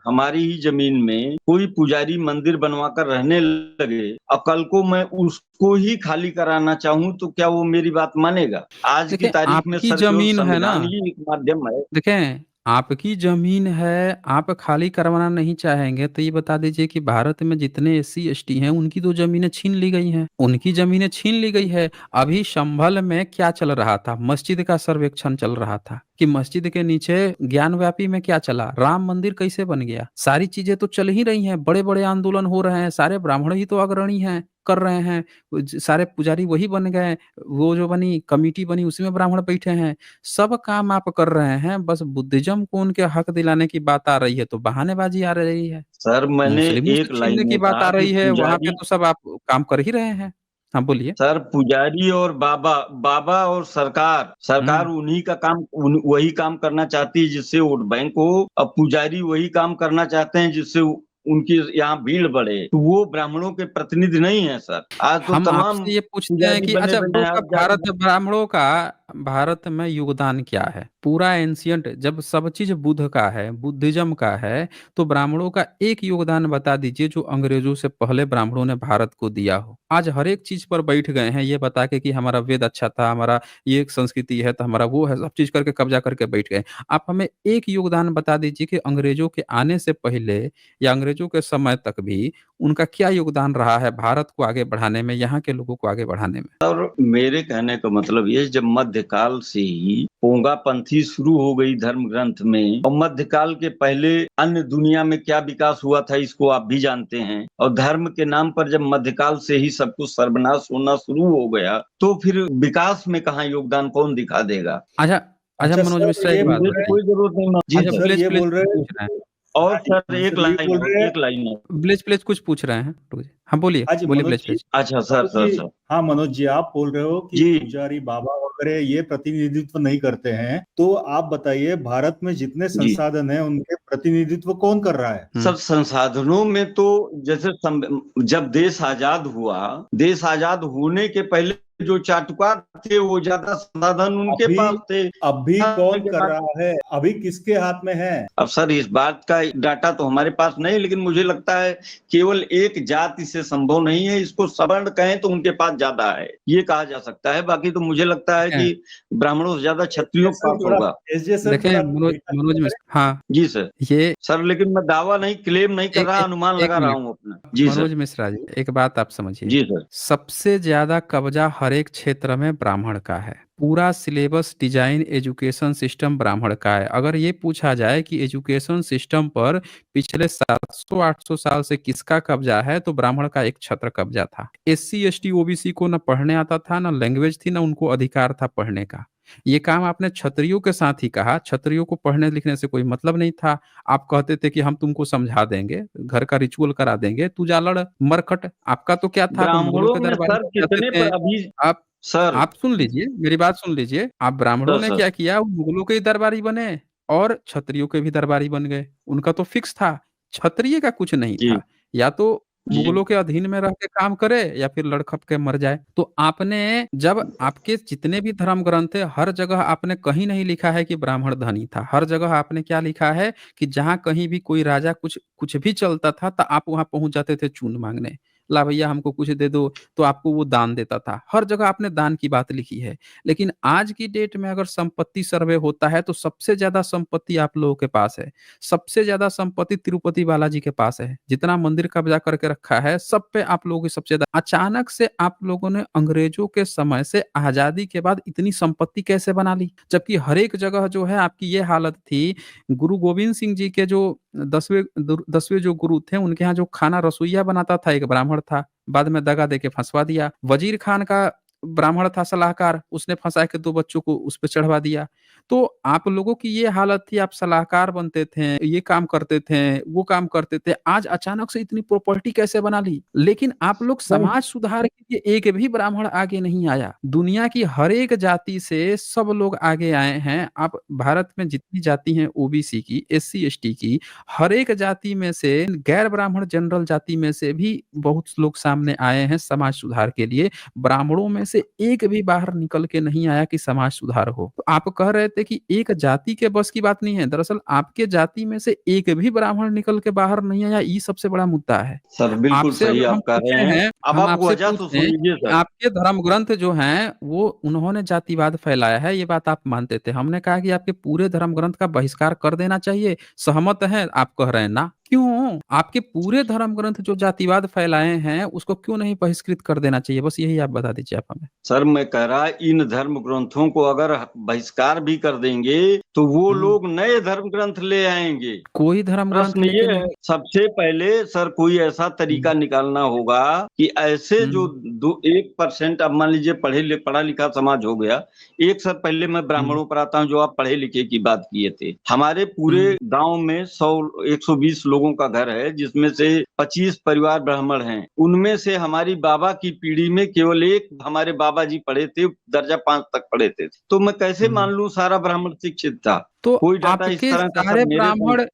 [SPEAKER 2] हमारी ही जमीन में कोई पुजारी मंदिर बनवाकर रहने लगे और कल को मैं उसको ही खाली कराना चाहूँ तो क्या वो मेरी बात मानेगा? आज की
[SPEAKER 1] देखें,
[SPEAKER 2] तारीख में
[SPEAKER 1] आपकी
[SPEAKER 2] सर केवल
[SPEAKER 1] जमीन है ना,
[SPEAKER 2] संविधान ही एक माध्यम है।
[SPEAKER 1] देखें, आपकी ज़मीन है, आप खाली करवाना नहीं चाहेंगे, तो ये बता दीजिए कि भारत में जितने एससी, एसटी हैं, उनकी तो ज़मीनें छीन ली गई हैं। उनकी ज़मीनें छीन ली गई है। अभी संभल में क्या चल रहा था? मस्जिद का सर्वेक्षण चल रहा था कि मस्जिद के नीचे ज्ञानव्यापी में क्या चला? राम मंदिर कैसे बन गया? सारी चीज़ें तो चल ही रही हैं, बड़े-बड़े आंदोलन हो रहे हैं, सारे ब्राह्मण ही तो अग्रणी हैं, कर रहे हैं। सारे पुजारी वही बन गए, वो जो बनी कमिटी बनी उसमें ब्राह्मण बैठे हैं। सब काम आप कर रहे हैं, बस बुद्धिज़्म को उनके हक दिलाने की बात आ रही है, तो बहानेबाज़ी आ रही है।
[SPEAKER 2] सर मैंने
[SPEAKER 1] मुस्लिमों से
[SPEAKER 2] एक
[SPEAKER 1] छीनने
[SPEAKER 2] लाइन
[SPEAKER 1] की
[SPEAKER 2] में
[SPEAKER 1] बात
[SPEAKER 2] कहा
[SPEAKER 1] आ
[SPEAKER 2] कि
[SPEAKER 1] रही है, वहाँ पे
[SPEAKER 2] पुजारी
[SPEAKER 1] तो सब आप काम कर ही रहे हैं। हाँ, बोलिए।
[SPEAKER 2] सर पुजारी और बाबा बाबा और सरकार सरकार
[SPEAKER 1] हुँ।
[SPEAKER 2] उन्हीं का काम वही काम करना चाहती है जिससे वोट बैंक हो। अब पुजारी वही काम करना चाहते हैं जिससे उनकी यहाँ भीड़ बढ़े, तो वो ब्राह्मणों के प्रतिनिधि नहीं है सर। आज तो
[SPEAKER 1] हम
[SPEAKER 2] तमाम
[SPEAKER 1] आपसे ये पूछते हैं
[SPEAKER 2] पुजारी
[SPEAKER 1] कि
[SPEAKER 2] बने
[SPEAKER 1] अच्छा
[SPEAKER 2] बने
[SPEAKER 1] ब्राह्मणों का
[SPEAKER 2] आप जाके
[SPEAKER 1] ब्राह्मणों का भारत में योगदान क्या है? पूरा एंशिएंट जब सब चीज़ बुद्ध का है, बुद्धिज़्म का है, तो ब्राह्मणों का एक योगदान बता दीजिए जो अंग्रेज़ों से पहले ब्राह्मणों ने भारत को दिया हो। आज हर एक चीज़ पर बैठ गए हैं ये बता के कि हमारा वेद अच्छा था, हमारा ये एक संस्कृति है, तो हमारा वो है, सब चीज़ करके कब्ज़ा करके बैठ गए। आप हमें एक योगदान बता दीजिए कि अंग्रेज़ों के आने से पहले या अंग्रेज़ों के समय तक भी उनका क्या योगदान रहा है भारत को आगे बढ़ाने में, यहाँ के लोगों को आगे बढ़ाने में?
[SPEAKER 2] और मेरे कहने का मतलब ये जब मध्यकाल से ही पोंगापंथी शुरू हो गई धर्म ग्रंथ में, और मध्यकाल के पहले अन्य दुनिया में क्या विकास हुआ था इसको आप भी जानते हैं। और धर्म के नाम पर जब मध्यकाल से ही सब कुछ सर्वनाश होना शुरू हो गया, तो फिर विकास में कहाँ योगदान कौन दिखा देगा?
[SPEAKER 1] अच्छा अच्छा
[SPEAKER 3] अच्छा
[SPEAKER 1] मनोज
[SPEAKER 3] सर
[SPEAKER 1] मिश्रा एक
[SPEAKER 3] ये
[SPEAKER 1] बात
[SPEAKER 3] बोल
[SPEAKER 2] मुझे
[SPEAKER 3] रहे
[SPEAKER 2] तो
[SPEAKER 3] हैं,
[SPEAKER 1] बताइए।
[SPEAKER 2] कोई जरूरत नहीं जी
[SPEAKER 1] अच्छा
[SPEAKER 2] सर।
[SPEAKER 3] सर
[SPEAKER 1] प्लीज़,
[SPEAKER 3] ये
[SPEAKER 1] प्लीज़
[SPEAKER 3] बोल रहे हैं,
[SPEAKER 1] पूछ रहे हैं।
[SPEAKER 2] और
[SPEAKER 3] हाँ
[SPEAKER 2] सर
[SPEAKER 3] जी,
[SPEAKER 2] एक
[SPEAKER 3] सर ये
[SPEAKER 2] लाइन
[SPEAKER 3] बोल
[SPEAKER 2] और
[SPEAKER 3] रहे हैं।
[SPEAKER 2] एक लाइन और
[SPEAKER 1] ब्लेज़ प्लीज़ कुछ पूछ रहे हैं, रुक जाइए। हाँ, बोलिए,
[SPEAKER 3] हाँ जी
[SPEAKER 1] बोलिए
[SPEAKER 3] मनोज
[SPEAKER 1] ब्लेज़
[SPEAKER 3] जी,
[SPEAKER 1] प्लीज़।
[SPEAKER 2] अच्छा सर सर सर
[SPEAKER 3] हाँ मनोज जी, आप बोल रहे हो कि
[SPEAKER 2] जी
[SPEAKER 3] पुजारी बाबा वगैरह ये प्रतिनिधित्व नहीं करते हैं, तो आप बताइए भारत में जितने
[SPEAKER 2] जी
[SPEAKER 3] संसाधन हैं उनके प्रतिनिधित्व कौन कर रहा है?
[SPEAKER 2] सब
[SPEAKER 1] हुँ।
[SPEAKER 2] संसाधनों में तो जैसे जब देश आजाद हुआ, देश आजाद होने के पहले जो चाटुकार थे वो ज्यादा संसाधन उनके
[SPEAKER 3] अभी
[SPEAKER 2] पास थे।
[SPEAKER 3] अभी
[SPEAKER 2] आने
[SPEAKER 3] कौन
[SPEAKER 2] के
[SPEAKER 3] कर
[SPEAKER 2] बाद
[SPEAKER 3] रहा है? अभी किसके हाथ में है?
[SPEAKER 2] अब सर इस बात का डाटा तो हमारे पास नहीं, लेकिन मुझे लगता है केवल एक जाति से संभव नहीं है, इसको सवर्ण कहें तो उनके पास ज्यादा है, ये कहा जा सकता है। बाकी तो मुझे लगता है
[SPEAKER 1] देखें
[SPEAKER 2] कि ब्राह्मणों से ज्यादा
[SPEAKER 3] एसजे
[SPEAKER 2] क्षत्रियों के
[SPEAKER 3] सर
[SPEAKER 2] पास
[SPEAKER 3] थोड़ा
[SPEAKER 2] होगा।
[SPEAKER 3] एसजे सर
[SPEAKER 1] देखें
[SPEAKER 3] थोड़ा
[SPEAKER 1] मनोज
[SPEAKER 3] मीठा
[SPEAKER 1] मनोज
[SPEAKER 3] मीठा
[SPEAKER 1] मिश्रा हाँ,
[SPEAKER 2] जी सर।
[SPEAKER 1] ये
[SPEAKER 2] सर लेकिन मैं दावा नहीं, क्लेम नहीं कर
[SPEAKER 1] एक
[SPEAKER 2] रहा,
[SPEAKER 1] एक
[SPEAKER 2] अनुमान
[SPEAKER 1] 1
[SPEAKER 2] लगा रहा
[SPEAKER 1] मिनट
[SPEAKER 2] हूँ अपना। जी सर।
[SPEAKER 1] मनोज मिश्रा जी, एक बात आप समझिए।
[SPEAKER 2] जी सर।
[SPEAKER 1] सबसे ज़्यादा कब्ज़ा हर एक क्षेत्र में ब्राह्मण का है। पूरा सिलेबस डिज़ाइन एजुकेशन सिस्टम ब्राह्मण का है। अगर ये पूछा जाए कि एजुकेशन सिस्टम पर पिछले 700-800 साल से किसका कब्ज़ा है, तो ब्राह्मण का एक छत्र कब्ज़ा था। एससी, एसटी, ओबीसी को ना पढ़ने आता था, ना लैंग्वेज थी, ना उनको अधिकार था पढ़ने का। ये काम आपने क्षत्रियों के साथ ही कहा, क्षत्रियों को पढ़ने-लिखने से कोई मतलब नहीं था। आप कहते थे कि हम तुमको समझा देंगे, घर का रिचुअल करा देंगे, तू जा लड़, मर कट। आपका तो क्या था, आप मुगलों
[SPEAKER 2] ब्राह्मणों
[SPEAKER 1] के
[SPEAKER 2] में
[SPEAKER 1] दरबारी
[SPEAKER 2] सर
[SPEAKER 1] बन जाते
[SPEAKER 2] कितने
[SPEAKER 1] थे।
[SPEAKER 2] पर अभी
[SPEAKER 1] आप
[SPEAKER 2] सर
[SPEAKER 1] आप सुन लीजिए, मेरी बात सुन लीजिए। आप ब्राह्मणों
[SPEAKER 2] सर
[SPEAKER 1] ने
[SPEAKER 2] सर
[SPEAKER 1] क्या किया, वो मुगलों के ही दरबारी बने और क्षत्रियों के भी दरबारी बन गए। उनका तो फिक्स था, क्षत्रिय का कुछ नहीं
[SPEAKER 2] जी
[SPEAKER 1] था। या तो
[SPEAKER 2] जी
[SPEAKER 1] मुगलों के अधीन में रह के काम करे या फिर लड़-खप के मर जाए। तो आपने जब आपके जितने भी धर्म ग्रंथ हैं, हर जगह आपने कहीं नहीं लिखा है कि ब्राह्मण धनी था। हर जगह आपने क्या लिखा है कि जहाँ कहीं भी कोई राजा कुछ कुछ भी चलता था, तो आप वहाँ पहुँच जाते थे चून माँगने। ला भैया हमको कुछ दे दो, तो आपको वो दान देता था। हर जगह आपने दान की बात लिखी है। लेकिन आज की डेट में अगर संपत्ति सर्वे होता है, तो सबसे ज़्यादा संपत्ति आप लोगों के पास है। सबसे ज़्यादा संपत्ति तिरुपति बालाजी के पास है। जितना मंदिर कब्ज़ा करके रखा है, सब पे आप लोगों की सबसे ज़्यादा अचानक से आप लोगों ने अंग्रेज़ों के समय से आज़ादी के बाद इतनी संपत्ति कैसे बना ली? जबकि हर एक जगह जो है आपकी ये हालत थी, गुरु गोविंद सिंह जी के जो 10वें जो गुरु थे, उनके यहाँ जो खाना रसोइया बनाता था, एक ब्राह्मण था। बाद में दगा देके फँसवा दिया। वज़ीर खान का ब्राह्मण था सलाहकार, उसने फँसा के 2 बच्चों को उस पे चढ़वा दिया। तो आप लोगों की ये हालत थी, आप सलाहकार बनते थे, ये काम करते थे, वो काम करते थे। आज अचानक से इतनी प्रॉपर्टी कैसे बना ली? लेकिन आप लोग समाज सुधार के लिए एक भी ब्राह्मण आगे नहीं आया। दुनिया की हर एक जाति से सब लोग आगे आए हैं। आप भारत में जितनी जाति हैं ओबीसी की, एससी, एसटी की, हर एक जाति में से गैर ब्राह्मण जनरल जाति में से भी बहुत लोग सामने आए हैं समाज सुधार के लिए। ब्राह्मणों में से एक भी बाहर निकल के नहीं आया कि समाज सुधार हो। तो आप कह रहे थे कि एक जाति के बस की बात नहीं है, दरअसल आपके जाति में से एक भी ब्राह्मण निकल के बाहर नहीं आया, ये सबसे बड़ा मुद्दा है।
[SPEAKER 2] सर बिल्कुल
[SPEAKER 1] आपसे
[SPEAKER 2] सही
[SPEAKER 1] अगर हम
[SPEAKER 2] आप कह
[SPEAKER 1] पूछे
[SPEAKER 2] रहे हैं।
[SPEAKER 1] हैं
[SPEAKER 2] अब
[SPEAKER 1] हम
[SPEAKER 2] आप
[SPEAKER 1] आपसे
[SPEAKER 2] वजह तो
[SPEAKER 1] पूछें
[SPEAKER 2] सुन लीजिए
[SPEAKER 1] कि
[SPEAKER 2] सर।
[SPEAKER 1] आपके धर्म ग्रंथ जो हैं, वो उन्होंने जातिवाद फैलाया है, ये बात आप मानते थे। हमने कहा कि आपके पूरे धर्म ग्रंथ का बहिष्कार कर देना चाहिए, सहमत हैं? आप कह रहे हैं ना। क्यों? आपके पूरे धर्म ग्रंथ जो जातिवाद फैलाए हैं, उसको क्यों नहीं बहिष्कृत कर देना चाहिए? बस यही आप बता दीजिए आप हमें।
[SPEAKER 2] सर मैं कह रहा इन धर्म ग्रंथों को अगर बहिष्कार भी कर देंगे तो वो
[SPEAKER 1] हुँ।
[SPEAKER 2] लोग नए धर्म ग्रंथ ले आएंगे।
[SPEAKER 1] कोई धर्म ग्रंथ
[SPEAKER 2] प्रश्न ये
[SPEAKER 1] लेके
[SPEAKER 2] है,
[SPEAKER 1] नहीं।
[SPEAKER 2] सबसे पहले सर कोई ऐसा तरीका
[SPEAKER 1] हुँ,
[SPEAKER 2] निकालना होगा कि ऐसे जो
[SPEAKER 1] हुँ,
[SPEAKER 2] 1% अब मान लीजिए पढ़ा लिखा समाज हो गया। एक सर पहले मैं
[SPEAKER 1] हुँ,
[SPEAKER 2] ब्राह्मणों पर आता हूँ, जो आप पढ़े लिखे की बात किए थे। हमारे पूरे
[SPEAKER 1] हुँ,
[SPEAKER 2] गांव में 100-120 लोगों का घर है, जिसमें से 25 परिवार ब्राह्मण हैं। उनमें से हमारी बाबा की पीढ़ी में केवल एक हमारे बाबा जी पढ़े थे, दर्जा 5 तक पढ़े थे। तो मैं कैसे मान
[SPEAKER 1] हुँ।
[SPEAKER 2] लूं सारा ब्राह्मण शिक्षित था?
[SPEAKER 1] तो
[SPEAKER 2] कोई डाटा इस तरह का सर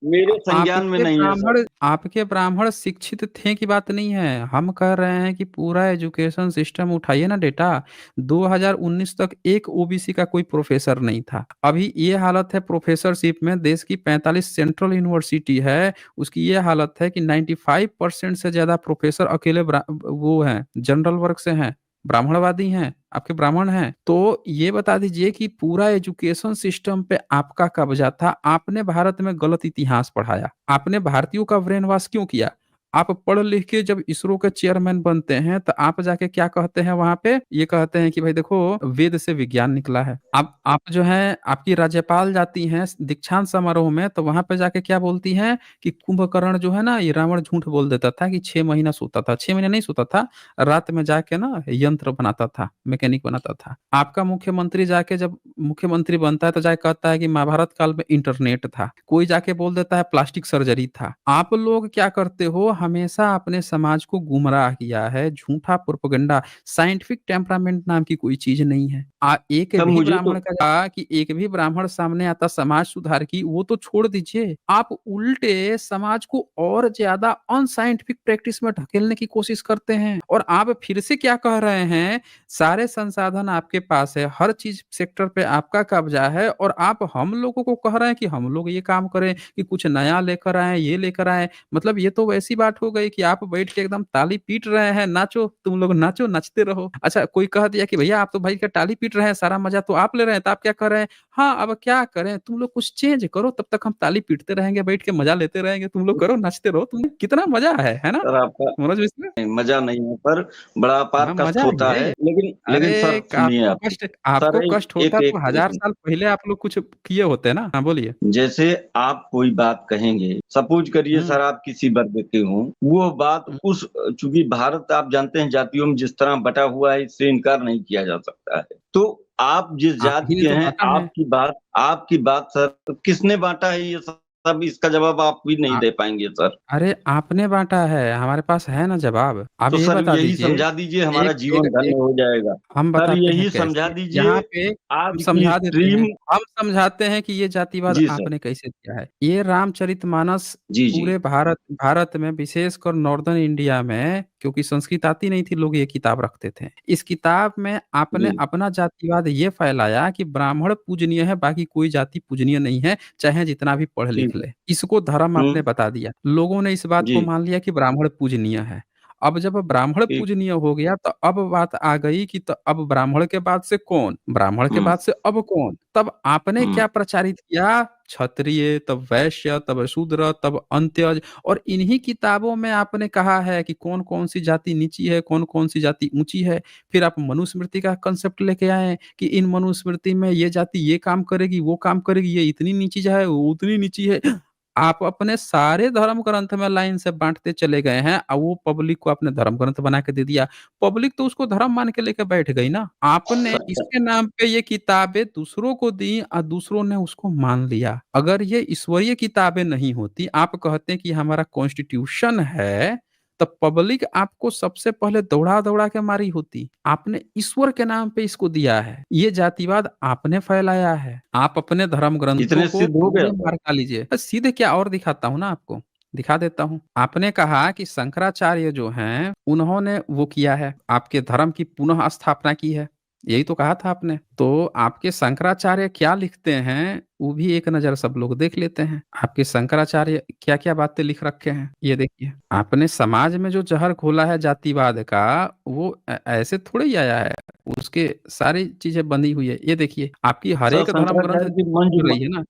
[SPEAKER 2] मेरे संज्ञान में नहीं है सर।
[SPEAKER 1] आपके ब्राह्मण शिक्षित थे की बात नहीं है। हम कह रहे हैं कि पूरा एजुकेशन सिस्टम उठाइए ना डेटा। 2019 तक एक ओबीसी का कोई प्रोफेसर नहीं था। अभी ये हालत है प्रोफेसरशिप में, देश की 45 सेंट्रल यूनिवर्सिटी है, उसकी ये हालत है कि 95% से ज़्यादा प्रोफेसर अकेले वो हैं, जनरल वर्ग से हैं, ब्राह्मणवादी हैं, आपके ब्राह्मण हैं। तो ये बता दीजिए कि पूरा एजुकेशन सिस्टम पे आपका कब्ज़ा था, आपने भारत में गलत इतिहास पढ़ाया। आपने भारतीयों का ब्रेन वॉश क्यों किया? आप पढ़ लिख के जब इसरो के चेयरमैन बनते हैं, तो आप जाके क्या कहते हैं वहाँ पे? ये कहते हैं कि भाई देखो, वेद से विज्ञान निकला है। आप जो है, आपकी राज्यपाल जाती हैं दीक्षांत समारोह में, तो वहाँ पे जाके क्या बोलती हैं कि कुंभकर्ण जो है ना, ये रावण झूठ बोल देता था कि 6 महीना सोता था। 6 महीने नहीं सोता था, रात में जाके ना यंत्र बनाता था, मैकेनिक बनाता था। आपका मुख्यमंत्री जाके जब मुख्यमंत्री बनता है तो जाके कहता है कि महाभारत काल में इंटरनेट था। कोई जाके बोल देता है प्लास्टिक सर्जरी था। आप लोग क्या करते हो, हमेशा अपने समाज को गुमराह किया है, झूठा प्रोपेगेंडा, साइंटिफिक टेम्परामेंट नाम की कोई चीज़ नहीं है। एक
[SPEAKER 2] तब
[SPEAKER 1] भी
[SPEAKER 2] मुझे तो
[SPEAKER 1] ब्राह्मण का कहा कि एक भी ब्राह्मण सामने आता समाज सुधार की, वो तो छोड़ दीजिए। आप उल्टे समाज को और ज़्यादा अनसाइंटिफिक प्रैक्टिस में ढकेलने की कोशिश करते हैं और आप फिर से क्या कह रहे हैं, सारे संसाधन आपके पास है, हर चीज़ सेक्टर पे आपका कब्ज़ा है और आप हम लोगों को कह रहे हैं कि हम लोग ये काम करें, कि कुछ नया लेकर आएँ, ये लेकर आएँ। मतलब ये तो वैसी बात हो गई कि आप बैठ के एकदम ताली पीट रहे हैं, नाचो, तुम लोग नाचो, नाचते रहो। अच्छा, कोई कह दिया कि भैया आप तो भाई का ताली पीट रहे हैं, सारा मज़ा तो आप ले रहे हैं, तो आप क्या कर रहे हैं? हाँ, अब क्या करें, तुम लोग कुछ चेंज करो, तब तक हम ताली पीटते रहेंगे, बैठ के मज़ा लेते रहेंगे, तुम लोग करो, नाचते रहो, तुम्हें कितना मज़ा है ना?
[SPEAKER 2] सर आपका
[SPEAKER 1] मनोज मिश्रा?
[SPEAKER 2] मजा नहीं है, पर बड़ा अपार
[SPEAKER 1] हाँ,
[SPEAKER 2] कष्ट
[SPEAKER 1] मज़ा
[SPEAKER 2] होता
[SPEAKER 1] है।
[SPEAKER 2] है। लेकिन लेकिन
[SPEAKER 1] अरे!
[SPEAKER 2] सर सुनिए आप।
[SPEAKER 1] आपको
[SPEAKER 2] सर
[SPEAKER 1] कष्ट
[SPEAKER 2] एक
[SPEAKER 1] होता
[SPEAKER 2] एक
[SPEAKER 1] तो
[SPEAKER 2] एक
[SPEAKER 1] हज़ार साल पहले आप लोग कुछ किए होते ना। हाँ, बोलिए।
[SPEAKER 2] जैसे आप कोई बात कहेंगे, सपोज करिए
[SPEAKER 1] हुँ,
[SPEAKER 2] सर आप किसी वर्ग के हों, वो बात
[SPEAKER 1] हुँ।
[SPEAKER 2] उस चूंकि भारत आप जानते हैं जातियों में जिस तरह बटा हुआ है, इससे इनकार नहीं किया जा सकता है। तो आप जिस
[SPEAKER 1] आप
[SPEAKER 2] जाति
[SPEAKER 1] ही ने
[SPEAKER 2] के
[SPEAKER 1] तो
[SPEAKER 2] हैं,
[SPEAKER 1] बाँटा है।
[SPEAKER 2] आपकी बात सर किसने बांटा है, ये सब इसका जवाब आप भी नहीं
[SPEAKER 1] आ
[SPEAKER 2] दे पाएंगे सर।
[SPEAKER 1] अरे! आपने बाँटा है, हमारे पास है ना जवाब। आप
[SPEAKER 2] तो
[SPEAKER 1] ये
[SPEAKER 2] सर
[SPEAKER 1] बता
[SPEAKER 2] यही
[SPEAKER 1] दीजिए,
[SPEAKER 2] समझा दीजिए, हमारा
[SPEAKER 1] एक एक
[SPEAKER 2] जीवन धन्य
[SPEAKER 1] एक
[SPEAKER 2] हो जाएगा।
[SPEAKER 1] हम
[SPEAKER 2] सर
[SPEAKER 1] बताते हैं
[SPEAKER 2] यही समझा
[SPEAKER 1] कैसे,
[SPEAKER 2] दीजिए
[SPEAKER 1] यहाँ पे हम
[SPEAKER 2] आज की
[SPEAKER 1] समझा देते हैं।
[SPEAKER 2] स्ट्रीम।
[SPEAKER 1] हम समझाते हैं कि ये जातिवाद
[SPEAKER 2] जी सर।
[SPEAKER 1] आपने कैसे दिया है। ये रामचरितमानस
[SPEAKER 2] जी जी।
[SPEAKER 1] पूरे भारत भारत में, विशेषकर नॉर्दर्न इंडिया में, क्योंकि संस्कृत आती नहीं थी, लोग ये किताब रखते थे। इस किताब में आपने
[SPEAKER 2] जी
[SPEAKER 1] अपना जातिवाद ये फैलाया कि ब्राह्मण पूजनीय है, बाकी कोई जाति पूजनीय नहीं है, चाहे जितना भी पढ़ लिख
[SPEAKER 2] ठीक है।
[SPEAKER 1] ले। इसको धर्म आपने
[SPEAKER 2] हम्म।
[SPEAKER 1] बता दिया। लोगों ने इस बात को
[SPEAKER 2] जी
[SPEAKER 1] मान लिया कि ब्राह्मण पूजनीय है। अब जब ब्राह्मण
[SPEAKER 2] ठीक।
[SPEAKER 1] पूजनीय हो गया, तो अब बात आ गई कि तो अब ब्राह्मण के बाद से कौन? ब्राह्मण के
[SPEAKER 2] हम्म।
[SPEAKER 1] बाद से अब कौन? तब आपने
[SPEAKER 2] हम्म।
[SPEAKER 1] क्या प्रचारित किया? क्षत्रिय, तब वैश्य, तब शूद्र, तब अंत्यज, और इन्हीं किताबों में आपने कहा है कि कौन-कौन सी जाति नीची है, कौन-कौन सी जाति ऊँची है। फिर आप मनुस्मृति का कांसेप्ट लेके आए कि इन मनुस्मृति में ये जाति ये काम करेगी, वो काम करेगी, ये इतनी नीची है, वो उतनी नीची है। आप अपने सारे धर्म ग्रंथ में लाइन से बाँटते चले गए हैं और वो पब्लिक को आपने धर्म ग्रंथ बना के दे दिया। पब्लिक तो उसको धर्म मान के लेके बैठ गई ना। आपने
[SPEAKER 2] सर
[SPEAKER 1] इसके नाम पे ये किताबें दूसरों को दी और दूसरों ने उसको मान लिया। अगर ये ईश्वरीय किताबें नहीं होती, आप कहते हैं कि हमारा कॉन्स्टिट्यूशन है, तब पब्लिक आपको सबसे पहले दौड़ा-दौड़ा के मारी होती। आपने ईश्वर के नाम पे इसको दिया है। ये जातिवाद आपने फैलाया है। आप अपने धर्म ग्रंथों
[SPEAKER 2] इतने
[SPEAKER 1] को
[SPEAKER 2] सिद्ध हो गया
[SPEAKER 1] पूरे
[SPEAKER 2] सर।
[SPEAKER 1] मार खा लीजिए। सीधे क्या और दिखाता हूँ ना आपको। दिखा देता हूँ। आपने कहा कि शंकराचार्य जो हैं, उन्होंने वो किया है, आपके धर्म की पुनः स्थापना की है। यही तो कहा था आपने। तो आपके शंकराचार्य क्या लिखते हैं, वो भी एक नज़र सब लोग देख लेते हैं। आपके शंकराचार्य क्या-क्या बातें लिख रखे हैं, ये देखिए। आपने समाज में जो ज़हर घोला है जातिवाद का, वो ऐसे थोड़े ही आया है। उसके सारी चीज़ें बंधी हुई है। ये देखिए, आपकी हर
[SPEAKER 2] सर
[SPEAKER 1] एक धर्म ग्रंथ
[SPEAKER 2] शंकराचार्य की
[SPEAKER 1] चल रही है ना,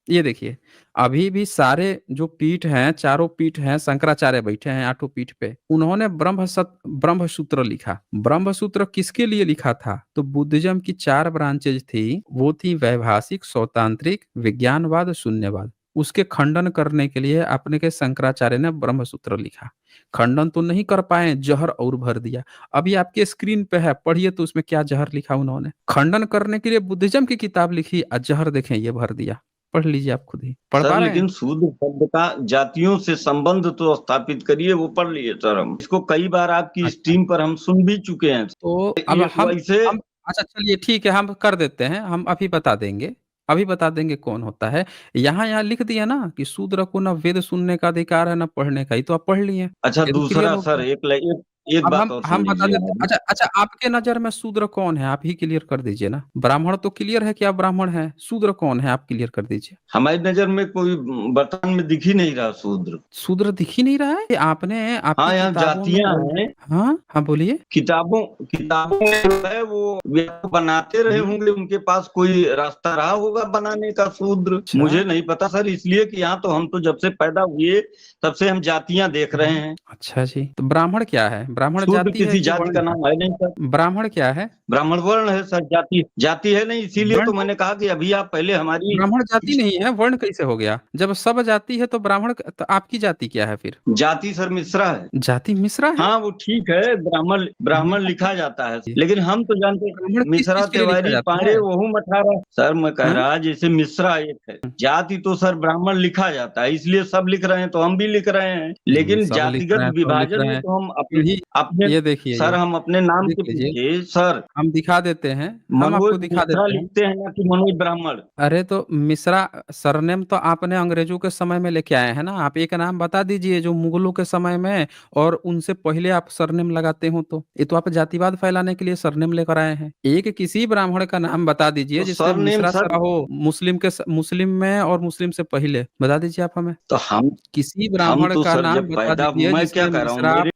[SPEAKER 1] ये देखिए। अभी भी सारे जो पीठ हैं, चारों पीठ हैं, शंकराचार्य बैठे हैं आठों पीठ पे। उन्होंने ब्रह्मसूत्र लिखा। ब्रह्मसूत्र किसके लिए लिखा था? तो बुद्धिज्म की 4 ब्रांचेज थी, वो थी वैभाषिक, सौतांत्रिक, विज्ञानवाद, शून्यवाद। उसके खंडन करने के लिए अपने के शंकराचार्य ने ब्रह्मसूत्र लिखा। खंडन तो नहीं कर पाए, जहर और भर दिया। अभी आपके स्क्रीन पे है, पढ़िए तो उसमें क्या जहर लिखा उन्होंने। खंडन करने के लिए बुद्धिज्म की किताब लिखी और जहर देखें ये भर दिया। पढ़ लीजिए आप खुद ही। पढ़
[SPEAKER 2] सर
[SPEAKER 1] पा रहे हैं?
[SPEAKER 2] लेकिन शूद्र शब्द का जातियों से संबंध तो स्थापित करिए, वो पढ़ लिए सर हम इसको कई बार आपकी
[SPEAKER 1] अच्छा,
[SPEAKER 2] स्ट्रीम पर हम सुन भी चुके हैं।
[SPEAKER 1] तो अब
[SPEAKER 2] ये वैसे
[SPEAKER 1] हम अच्छा चलिए ठीक है, हम कर देते हैं, हम अभी बता देंगे। अभी बता देंगे कौन होता है। यहाँ लिख दिया ना कि शूद्र को ना वेद सुनने का अधिकार है, ना पढ़ने का, ये तो आप पढ़ लिए।
[SPEAKER 2] अच्छा
[SPEAKER 1] ये तो क्लियर
[SPEAKER 2] दूसरा
[SPEAKER 1] हो
[SPEAKER 2] सर
[SPEAKER 1] गया।
[SPEAKER 2] एक
[SPEAKER 1] अब
[SPEAKER 2] बात और सुन
[SPEAKER 1] हम बता
[SPEAKER 2] लीजिए
[SPEAKER 1] देते,
[SPEAKER 2] हमारी।
[SPEAKER 1] अच्छा अच्छा, आपके नज़र में शूद्र कौन है? आप ही क्लियर कर दीजिए ना। ब्राह्मण तो क्लियर है कि आप ब्राह्मण हैं। शूद्र कौन है? आप क्लियर कर दीजिए।
[SPEAKER 2] हमारी नजर में कोई वर्तमान में दिख ही नहीं रहा शूद्र।
[SPEAKER 1] शूद्र दिख ही नहीं रहा है? ये आपने आपकी
[SPEAKER 2] हाँ यहाँ
[SPEAKER 1] किताबों में
[SPEAKER 2] जातियां हैं,
[SPEAKER 1] हाँ, हाँ बोलिए।
[SPEAKER 2] किताबों किताबों में जो है वो व्याख्या बनाते रहे
[SPEAKER 1] हुँ,
[SPEAKER 2] होंगे, उनके पास कोई रास्ता रहा होगा बनाने का शूद्र,
[SPEAKER 1] अच्छा।
[SPEAKER 2] मुझे नहीं पता सर, इसलिए कि यहाँ तो हम तो जब से पैदा हुए तब से हम जातियां देख रहे हैं।
[SPEAKER 1] अच्छा जी। तो ब्राह्मण क्या है? ब्राह्मण
[SPEAKER 2] शूद्र
[SPEAKER 1] जाति है
[SPEAKER 2] किसी
[SPEAKER 1] कि
[SPEAKER 2] जाति
[SPEAKER 1] वर्ण
[SPEAKER 2] का
[SPEAKER 1] है?
[SPEAKER 2] नाम है नहीं सर,
[SPEAKER 1] ब्राह्मण क्या है?
[SPEAKER 2] ब्राह्मण वर्ण है सर, जाति जाति है नहीं, इसीलिए
[SPEAKER 1] वर्ण
[SPEAKER 2] तो
[SPEAKER 1] है?
[SPEAKER 2] मैंने कहा कि अभी आप पहले हमारी
[SPEAKER 1] ब्राह्मण जाति नहीं है, वर्ण कैसे हो गया? जब सब जाति है तो ब्राह्मण तो आपकी जाति क्या है फिर?
[SPEAKER 2] जाति सर मिश्रा है।
[SPEAKER 1] जाति मिश्रा है?
[SPEAKER 2] हाँ वो ठीक है, ब्राह्मण ब्राह्मण लिखा जाता है, लेकिन हम तो जानते
[SPEAKER 1] ब्राह्मण किस
[SPEAKER 2] मिश्रा
[SPEAKER 1] चीज़ के लिए लिखा
[SPEAKER 2] तिवारी
[SPEAKER 1] जाता
[SPEAKER 2] पांडे
[SPEAKER 1] है?
[SPEAKER 2] वहू मठारा, सर मैं कह
[SPEAKER 1] हाँ?
[SPEAKER 2] रहा जैसे मिश्रा एक है, जाति तो सर ब्राह्मण लिखा जाता है, इसलिए सब लिख रहे हैं तो हम भी लिख रहे हैं, लेकिन
[SPEAKER 1] सब लिख रहे
[SPEAKER 2] जातिगत
[SPEAKER 1] हैं तो लिख
[SPEAKER 2] विभाजन
[SPEAKER 1] रहे
[SPEAKER 2] में
[SPEAKER 1] हैं।
[SPEAKER 2] तो हम अपने
[SPEAKER 1] पीढ़ी
[SPEAKER 2] अपने
[SPEAKER 1] ये देखिए
[SPEAKER 2] सर
[SPEAKER 1] ये,
[SPEAKER 2] हम अपने नाम
[SPEAKER 1] देख
[SPEAKER 2] के
[SPEAKER 1] लीजिए।
[SPEAKER 2] पीछे सर
[SPEAKER 1] हम दिखा देते हैं, हम
[SPEAKER 2] मनोज
[SPEAKER 1] आपको दिखा
[SPEAKER 2] मिश्रा
[SPEAKER 1] देते हैं।
[SPEAKER 2] लिखते हैं ना कि मनोज ब्राह्मण।
[SPEAKER 1] अरे तो मिश्रा सरनेम तो आपने अंग्रेजों के समय में लेके आए हैं ना। आप एक नाम बता दीजिए जो मुगलों के समय में और उनसे पहले आप सरनेम लगाते हो, तो ये तो आप जातिवाद फैलाने के लिए सरनेम लेकर आए हैं। एक किसी ब्राह्मण का नाम बता दीजिए
[SPEAKER 2] तो
[SPEAKER 1] जिसमें
[SPEAKER 2] सर नेम
[SPEAKER 1] मिश्रा
[SPEAKER 2] सर,
[SPEAKER 1] सरा हो, मुस्लिम में और मुस्लिम से पहले बता दीजिए आप हमें।
[SPEAKER 2] तो
[SPEAKER 1] किसी
[SPEAKER 2] हम
[SPEAKER 1] ब्राह्मण
[SPEAKER 2] तो
[SPEAKER 1] का
[SPEAKER 2] सर
[SPEAKER 1] नाम
[SPEAKER 2] जब
[SPEAKER 1] बता
[SPEAKER 2] पैदा,
[SPEAKER 1] दीजिए
[SPEAKER 2] मैं क्या
[SPEAKER 1] जिसमें
[SPEAKER 2] कह रहा हूँ
[SPEAKER 1] मिश्रा।
[SPEAKER 2] मेरे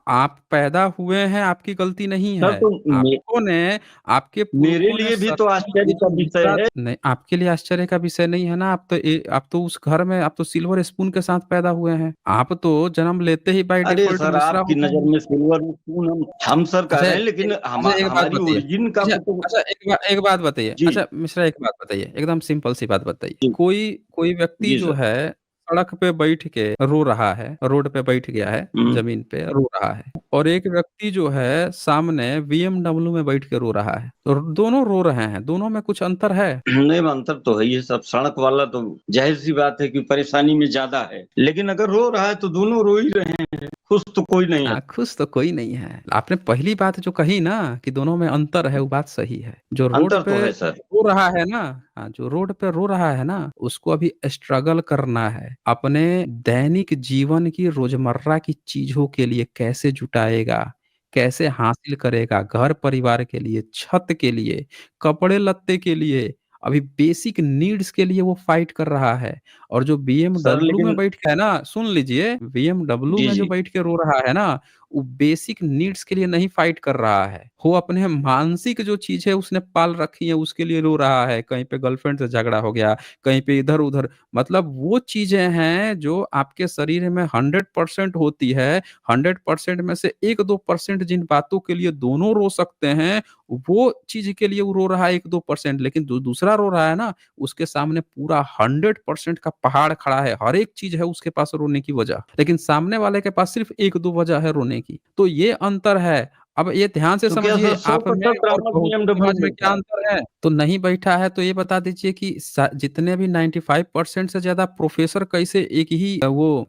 [SPEAKER 1] आप पैदा हुए हैं, आपकी गलती नहीं
[SPEAKER 2] सर,
[SPEAKER 1] है।
[SPEAKER 2] तो
[SPEAKER 1] आपको ने आपके
[SPEAKER 2] मेरे
[SPEAKER 1] पुरखों ने
[SPEAKER 2] लिए भी तो
[SPEAKER 1] सरनेम, ये
[SPEAKER 2] आश्चर्य
[SPEAKER 1] जो
[SPEAKER 2] का विषय
[SPEAKER 1] मिश्रा
[SPEAKER 2] है।
[SPEAKER 1] नहीं, आपके लिए आश्चर्य का विषय नहीं है ना। आप तो उस घर में, आप तो सिल्वर स्पून के साथ पैदा हुए हैं। आप तो जन्म लेते ही बाय
[SPEAKER 2] अरे
[SPEAKER 1] डिफ़ॉल्ट
[SPEAKER 2] सर
[SPEAKER 1] मिश्रा
[SPEAKER 2] आपकी
[SPEAKER 1] हो गए
[SPEAKER 2] नजर
[SPEAKER 1] हैं।
[SPEAKER 2] में सिल्वर स्पून हम सर कह
[SPEAKER 1] अच्छा
[SPEAKER 2] रहे हैं, लेकिन
[SPEAKER 1] एक बात
[SPEAKER 2] हमारी
[SPEAKER 1] बताइए।
[SPEAKER 2] ओरिजिन का
[SPEAKER 1] अच्छा
[SPEAKER 2] तो
[SPEAKER 1] अच्छा एक बात बताइए।
[SPEAKER 2] जी
[SPEAKER 1] अच्छा मिश्रा एक बात बताइए, एकदम सिंपल सी बात बताइए।
[SPEAKER 2] जी
[SPEAKER 1] कोई कोई व्यक्ति
[SPEAKER 2] जी
[SPEAKER 1] जो
[SPEAKER 2] सर।
[SPEAKER 1] है सड़क पे बैठ के रो रहा है, रोड पे बैठ गया है,
[SPEAKER 2] हम्म,
[SPEAKER 1] ज़मीन पे रो रहा है, और एक व्यक्ति जो है सामने बीएमडब्ल्यू में बैठ के रो रहा है। तो दोनों रो रहे हैं, दोनों में कुछ अंतर है?
[SPEAKER 2] नहीं अंतर तो है, ये सब सड़क वाला तो जाहिर सी बात है कि परेशानी में ज्यादा है, लेकिन अगर रो रहा है तो दोनों रो ही रहे हैं, खुश तो कोई नहीं है।
[SPEAKER 1] खुश तो कोई नहीं है। आपने पहली बात जो कही ना कि दोनों में अंतर है, वो बात सही है। जो रोड
[SPEAKER 2] अंतर
[SPEAKER 1] पे
[SPEAKER 2] तो है सर।
[SPEAKER 1] रो रहा है ना, हाँ, जो रोड पे रो रहा है ना, उसको अभी स्ट्रगल करना है। अपने दैनिक जीवन की रोजमर्रा की चीज़ों के लिए कैसे जुटाएगा, कैसे हासिल करेगा, घर परिवार के लिए, छत के लिए, कपड़े-लत्ते के लिए, अभी बेसिक नीड्स के लिए वो फाइट कर रहा है। और जो
[SPEAKER 2] सर
[SPEAKER 1] बीएमडब्ल्यू में
[SPEAKER 2] लेकिन
[SPEAKER 1] बैठ के है ना, सुन लीजिए, बीएमडब्ल्यू
[SPEAKER 2] जी
[SPEAKER 1] में जो
[SPEAKER 2] जी
[SPEAKER 1] बैठ के रो रहा है ना, वो बेसिक नीड्स के लिए नहीं फाइट कर रहा है। वो अपने मानसिक जो चीज़ है उसने पाल रखी है, उसके लिए रो रहा है। कहीं पे गर्लफ्रेंड से झगड़ा हो गया, कहीं पे इधर-उधर, मतलब वो चीज़ें हैं जो आपके शरीर में 100% होती है। 100% में से 1-2% जिन बातों के लिए दोनों रो सकते हैं, वो चीज़ के लिए वो रो रहा है 1-2%, लेकिन जो दूसरा रो रहा है ना, उसके सामने पूरा 100% का पहाड़ खड़ा है। हर एक चीज़ है उसके पास रोने की वजह, लेकिन सामने वाले के पास सिर्फ़ 1-2 वजह है रोने की। तो ये अंतर है। अब ये ध्यान से
[SPEAKER 2] तो क्या
[SPEAKER 1] समझिए,
[SPEAKER 2] सर सौ
[SPEAKER 1] आप में
[SPEAKER 2] प्रतिशत
[SPEAKER 1] और
[SPEAKER 2] ब्राह्मण
[SPEAKER 1] बहुजन
[SPEAKER 2] बीएमडब्ल्यू
[SPEAKER 1] समाज
[SPEAKER 2] में
[SPEAKER 1] में क्या
[SPEAKER 2] था?
[SPEAKER 1] अंतर है? तो नहीं बैठा है तो ये बता दीजिए कि जितने भी 95% से ज़्यादा प्रोफ़ेसर कैसे एक ही वो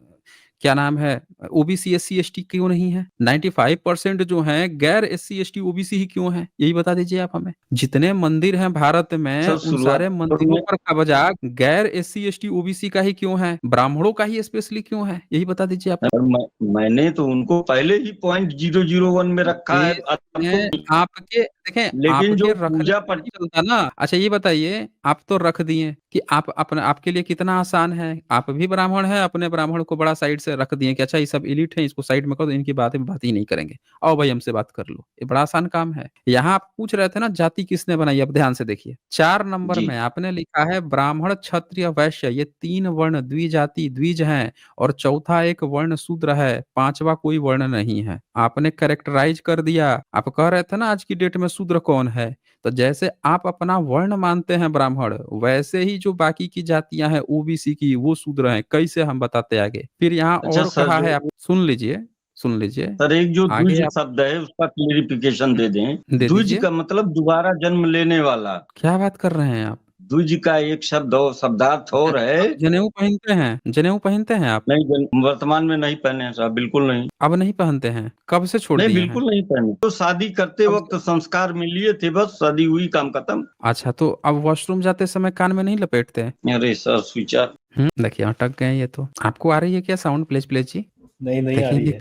[SPEAKER 1] क्या नाम है, ओबीसी, एससी, एसटी क्यों नहीं है? 95% जो हैं गैर एससी, एसटी, ओबीसी ही क्यों हैं? यही बता दीजिए आप हमें। जितने मंदिर हैं भारत में,
[SPEAKER 2] सर
[SPEAKER 1] उन
[SPEAKER 2] शुरुआत
[SPEAKER 1] सारे मंदिरों
[SPEAKER 2] में
[SPEAKER 1] पर कब्जा गैर एससी, एसटी, ओबीसी का ही क्यों है? ब्राह्मणों का ही स्पेशली क्यों है? यही बता दीजिए आप।
[SPEAKER 2] और मैंने तो उनको पहले ही .001 में रखा है, आपको
[SPEAKER 1] इसमें आपके देखें,
[SPEAKER 2] लेकिन
[SPEAKER 1] आपके
[SPEAKER 2] जो
[SPEAKER 1] रखने
[SPEAKER 2] पूजा
[SPEAKER 1] से
[SPEAKER 2] पर
[SPEAKER 1] नहीं चलता ना। अच्छा ये बताइए, आप तो रख दिए कि आप अपने आपके लिए कितना आसान है, आप भी ब्राह्मण हैं, अपने ब्राह्मण को बड़ा साइड से रख दिए कि अच्छा ये सब एलिट है, इसको साइड में कर दो, इनकी बातें बात ही नहीं करेंगे, आओ भाई हमसे बात कर लो। ये बड़ा आसान काम है। यहाँ आप पूछ रहे थे ना जाति किसने बनाई, अब ध्यान से देखिए 4 नंबर
[SPEAKER 2] जी
[SPEAKER 1] में आपने लिखा है ब्राह्मण, क्षत्रिय, वैश्य, ये 3 वर्ण द्विजाति द्विज हैं, और चौथा एक वर्ण शूद्र है, 5वां कोई वर्ण नहीं है। आपने कैरेक्टराइज कर दिया। आप कह रहे थे ना आज की डेट में शूद्र कौन है, तो जैसे आप अपना वर्ण मानते हैं ब्राह्मण, वैसे ही जो बाकी की जातियां हैं ओबीसी की, वो शूद्र हैं। कैसे हम बताते आगे। फिर यहाँ
[SPEAKER 2] अच्छा
[SPEAKER 1] और
[SPEAKER 2] सर,
[SPEAKER 1] कहा
[SPEAKER 2] जो
[SPEAKER 1] है, आप सुन लीजिए, सुन लीजिए
[SPEAKER 2] सर एक जो
[SPEAKER 1] आगे
[SPEAKER 2] द्विज
[SPEAKER 1] आप
[SPEAKER 2] शब्द है उसका क्लेरिफिकेशन दे दें।
[SPEAKER 1] दे
[SPEAKER 2] द्विज
[SPEAKER 1] दीजिए।
[SPEAKER 2] का मतलब दोबारा जन्म लेने वाला।
[SPEAKER 1] क्या बात कर रहे हैं आप?
[SPEAKER 2] द्विज का एक शब्द और शब्दार्थ और है।
[SPEAKER 1] आप जनेऊ पहनते हैं? जनेऊ पहनते हैं आप?
[SPEAKER 2] नहीं, वर्तमान में नहीं पहने हैं साहब, बिल्कुल नहीं।
[SPEAKER 1] अब नहीं पहनते हैं? कब से छोड़
[SPEAKER 2] नहीं,
[SPEAKER 1] दिए हैं?
[SPEAKER 2] बिल्कुल नहीं पहने। तो शादी करते
[SPEAKER 1] कब
[SPEAKER 2] वक्त
[SPEAKER 1] से?
[SPEAKER 2] संस्कार में लिए थे, बस शादी हुई, काम खत्म।
[SPEAKER 1] अच्छा, तो अब वॉशरूम जाते समय कान में नहीं लपेटते हैं?
[SPEAKER 2] अरे सर स्विचा।
[SPEAKER 1] देखिए अटक गए ये तो। आपको आ रही है क्या साउंड, प्लीज प्लीज जी?
[SPEAKER 3] नहीं नहीं आ
[SPEAKER 1] देखिए
[SPEAKER 3] रही
[SPEAKER 1] इनके
[SPEAKER 3] है।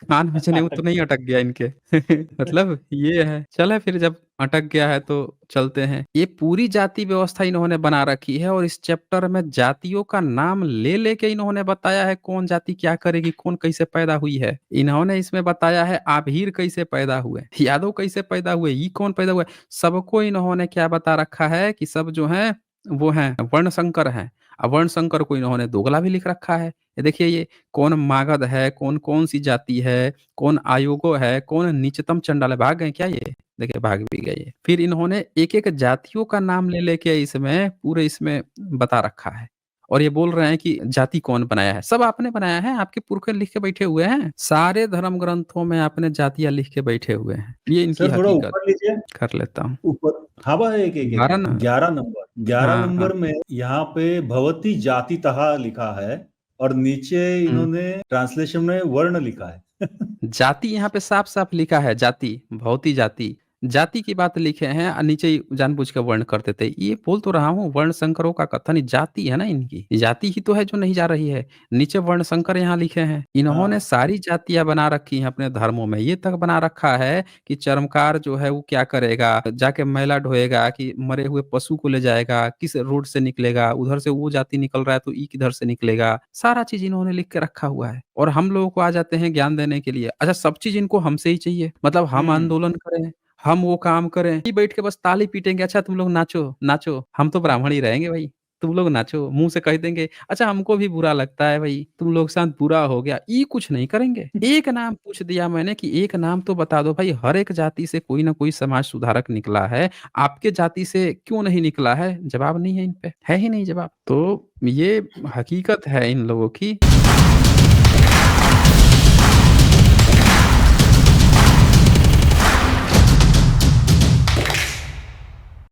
[SPEAKER 1] कान में जनेऊ तो नहीं अटक गया इनके। मतलब ये है। चले फिर, जब अटक गया है तो चलते हैं। ये पूरी जाति व्यवस्था इन्होंने बना रखी है, और इस चैप्टर में जातियों का नाम ले लेके इन्होंने बताया है कौन जाति क्या करेगी, कौन कैसे पैदा हुई है। इन्होंने इसमें बताया है आभीर कैसे पैदा हुए, यादव कैसे पैदा हुए, ये कौन पैदा हुए। सबको इन्होंने क्या बता रखा है कि सब जो है वो हैं वर्ण संकर हैं। अब वर्ण संकर को इन्होंने दोगला भी लिख रखा है। ये देखिए, ये कौन मागध है, कौन कौन सी जाति है, कौन आयोगो है, कौन नीचतम चंडाल है। भाग गए क्या ये? देखिए भाग भी गए ये। फिर इन्होंने एक एक जातियों का नाम ले लेके इसमें पूरे इसमें बता रखा है, और ये बोल रहे हैं कि जाति कौन बनाया है। सब आपने बनाया है, आपके पुरखे लिख के बैठे हुए हैं। सारे धर्म ग्रंथों में आपने जातियां लिख के बैठे हुए हैं। ये इनकी
[SPEAKER 3] सर थोड़ा
[SPEAKER 1] हकीकत।
[SPEAKER 3] ऊपर लीजिए,
[SPEAKER 1] कर लेता हूँ।
[SPEAKER 3] ऊपर। हाँ बस एक एक एक
[SPEAKER 1] 12 ना।
[SPEAKER 3] 11 नंबर,
[SPEAKER 1] हाँ हाँ।
[SPEAKER 3] में यहाँ पे भवती जातितः लिखा है, और नीचे
[SPEAKER 1] हम्म।
[SPEAKER 3] इन्होंने ट्रांसलेशन में वर्ण लिखा है।
[SPEAKER 1] जाति यहाँ पे साफ साफ लिखा है, जाति, भौतिक जाति। जाति की बात लिखे हैं, और नीचे ही जानबूझ के वर्ण कर देते। ये बोल तो रहा हूँ, वर्ण संकरों का कथन। ये जाति है ना इनकी, ये जाति ही तो है जो नहीं जा रही है। नीचे वर्ण संकर यहाँ लिखे हैं। इन्होंने
[SPEAKER 3] हाँ
[SPEAKER 1] सारी जातियां बना रखी हैं अपने धर्मों में। ये तक बना रखा है कि चर्मकार जो है वो क्या करेगा, जाके मैला ढोएगा, कि मरे हुए पशु को ले जाएगा, किस रोड से निकलेगा, उधर से वो जाति निकल रहा है तो ई किधर से निकलेगा। सारा चीज इन्होंने लिख के रखा हुआ है, और हम लोगों को आ जाते हैं ज्ञान देने के लिए। अच्छा, सब चीज इनको हमसे ही चाहिए, मतलब हम आंदोलन करें, हम वो काम करें, ये बैठ के बस ताली पीटेंगे। अच्छा तुम लोग नाचो नाचो, हम तो ब्राह्मण ही रहेंगे भाई, तुम लोग नाचो। मुंह से कह देंगे अच्छा हमको भी बुरा लगता है भाई, तुम लोग साथ बुरा हो गया, ये कुछ नहीं करेंगे। एक नाम पूछ दिया मैंने कि एक नाम तो बता दो भाई, हर एक जाति से कोई ना कोई समाज सुधारक निकला है, आपके जाति से क्यों नहीं निकला है? जवाब नहीं है इन पे, है ही नहीं जवाब। तो ये हकीकत है इन लोगों की।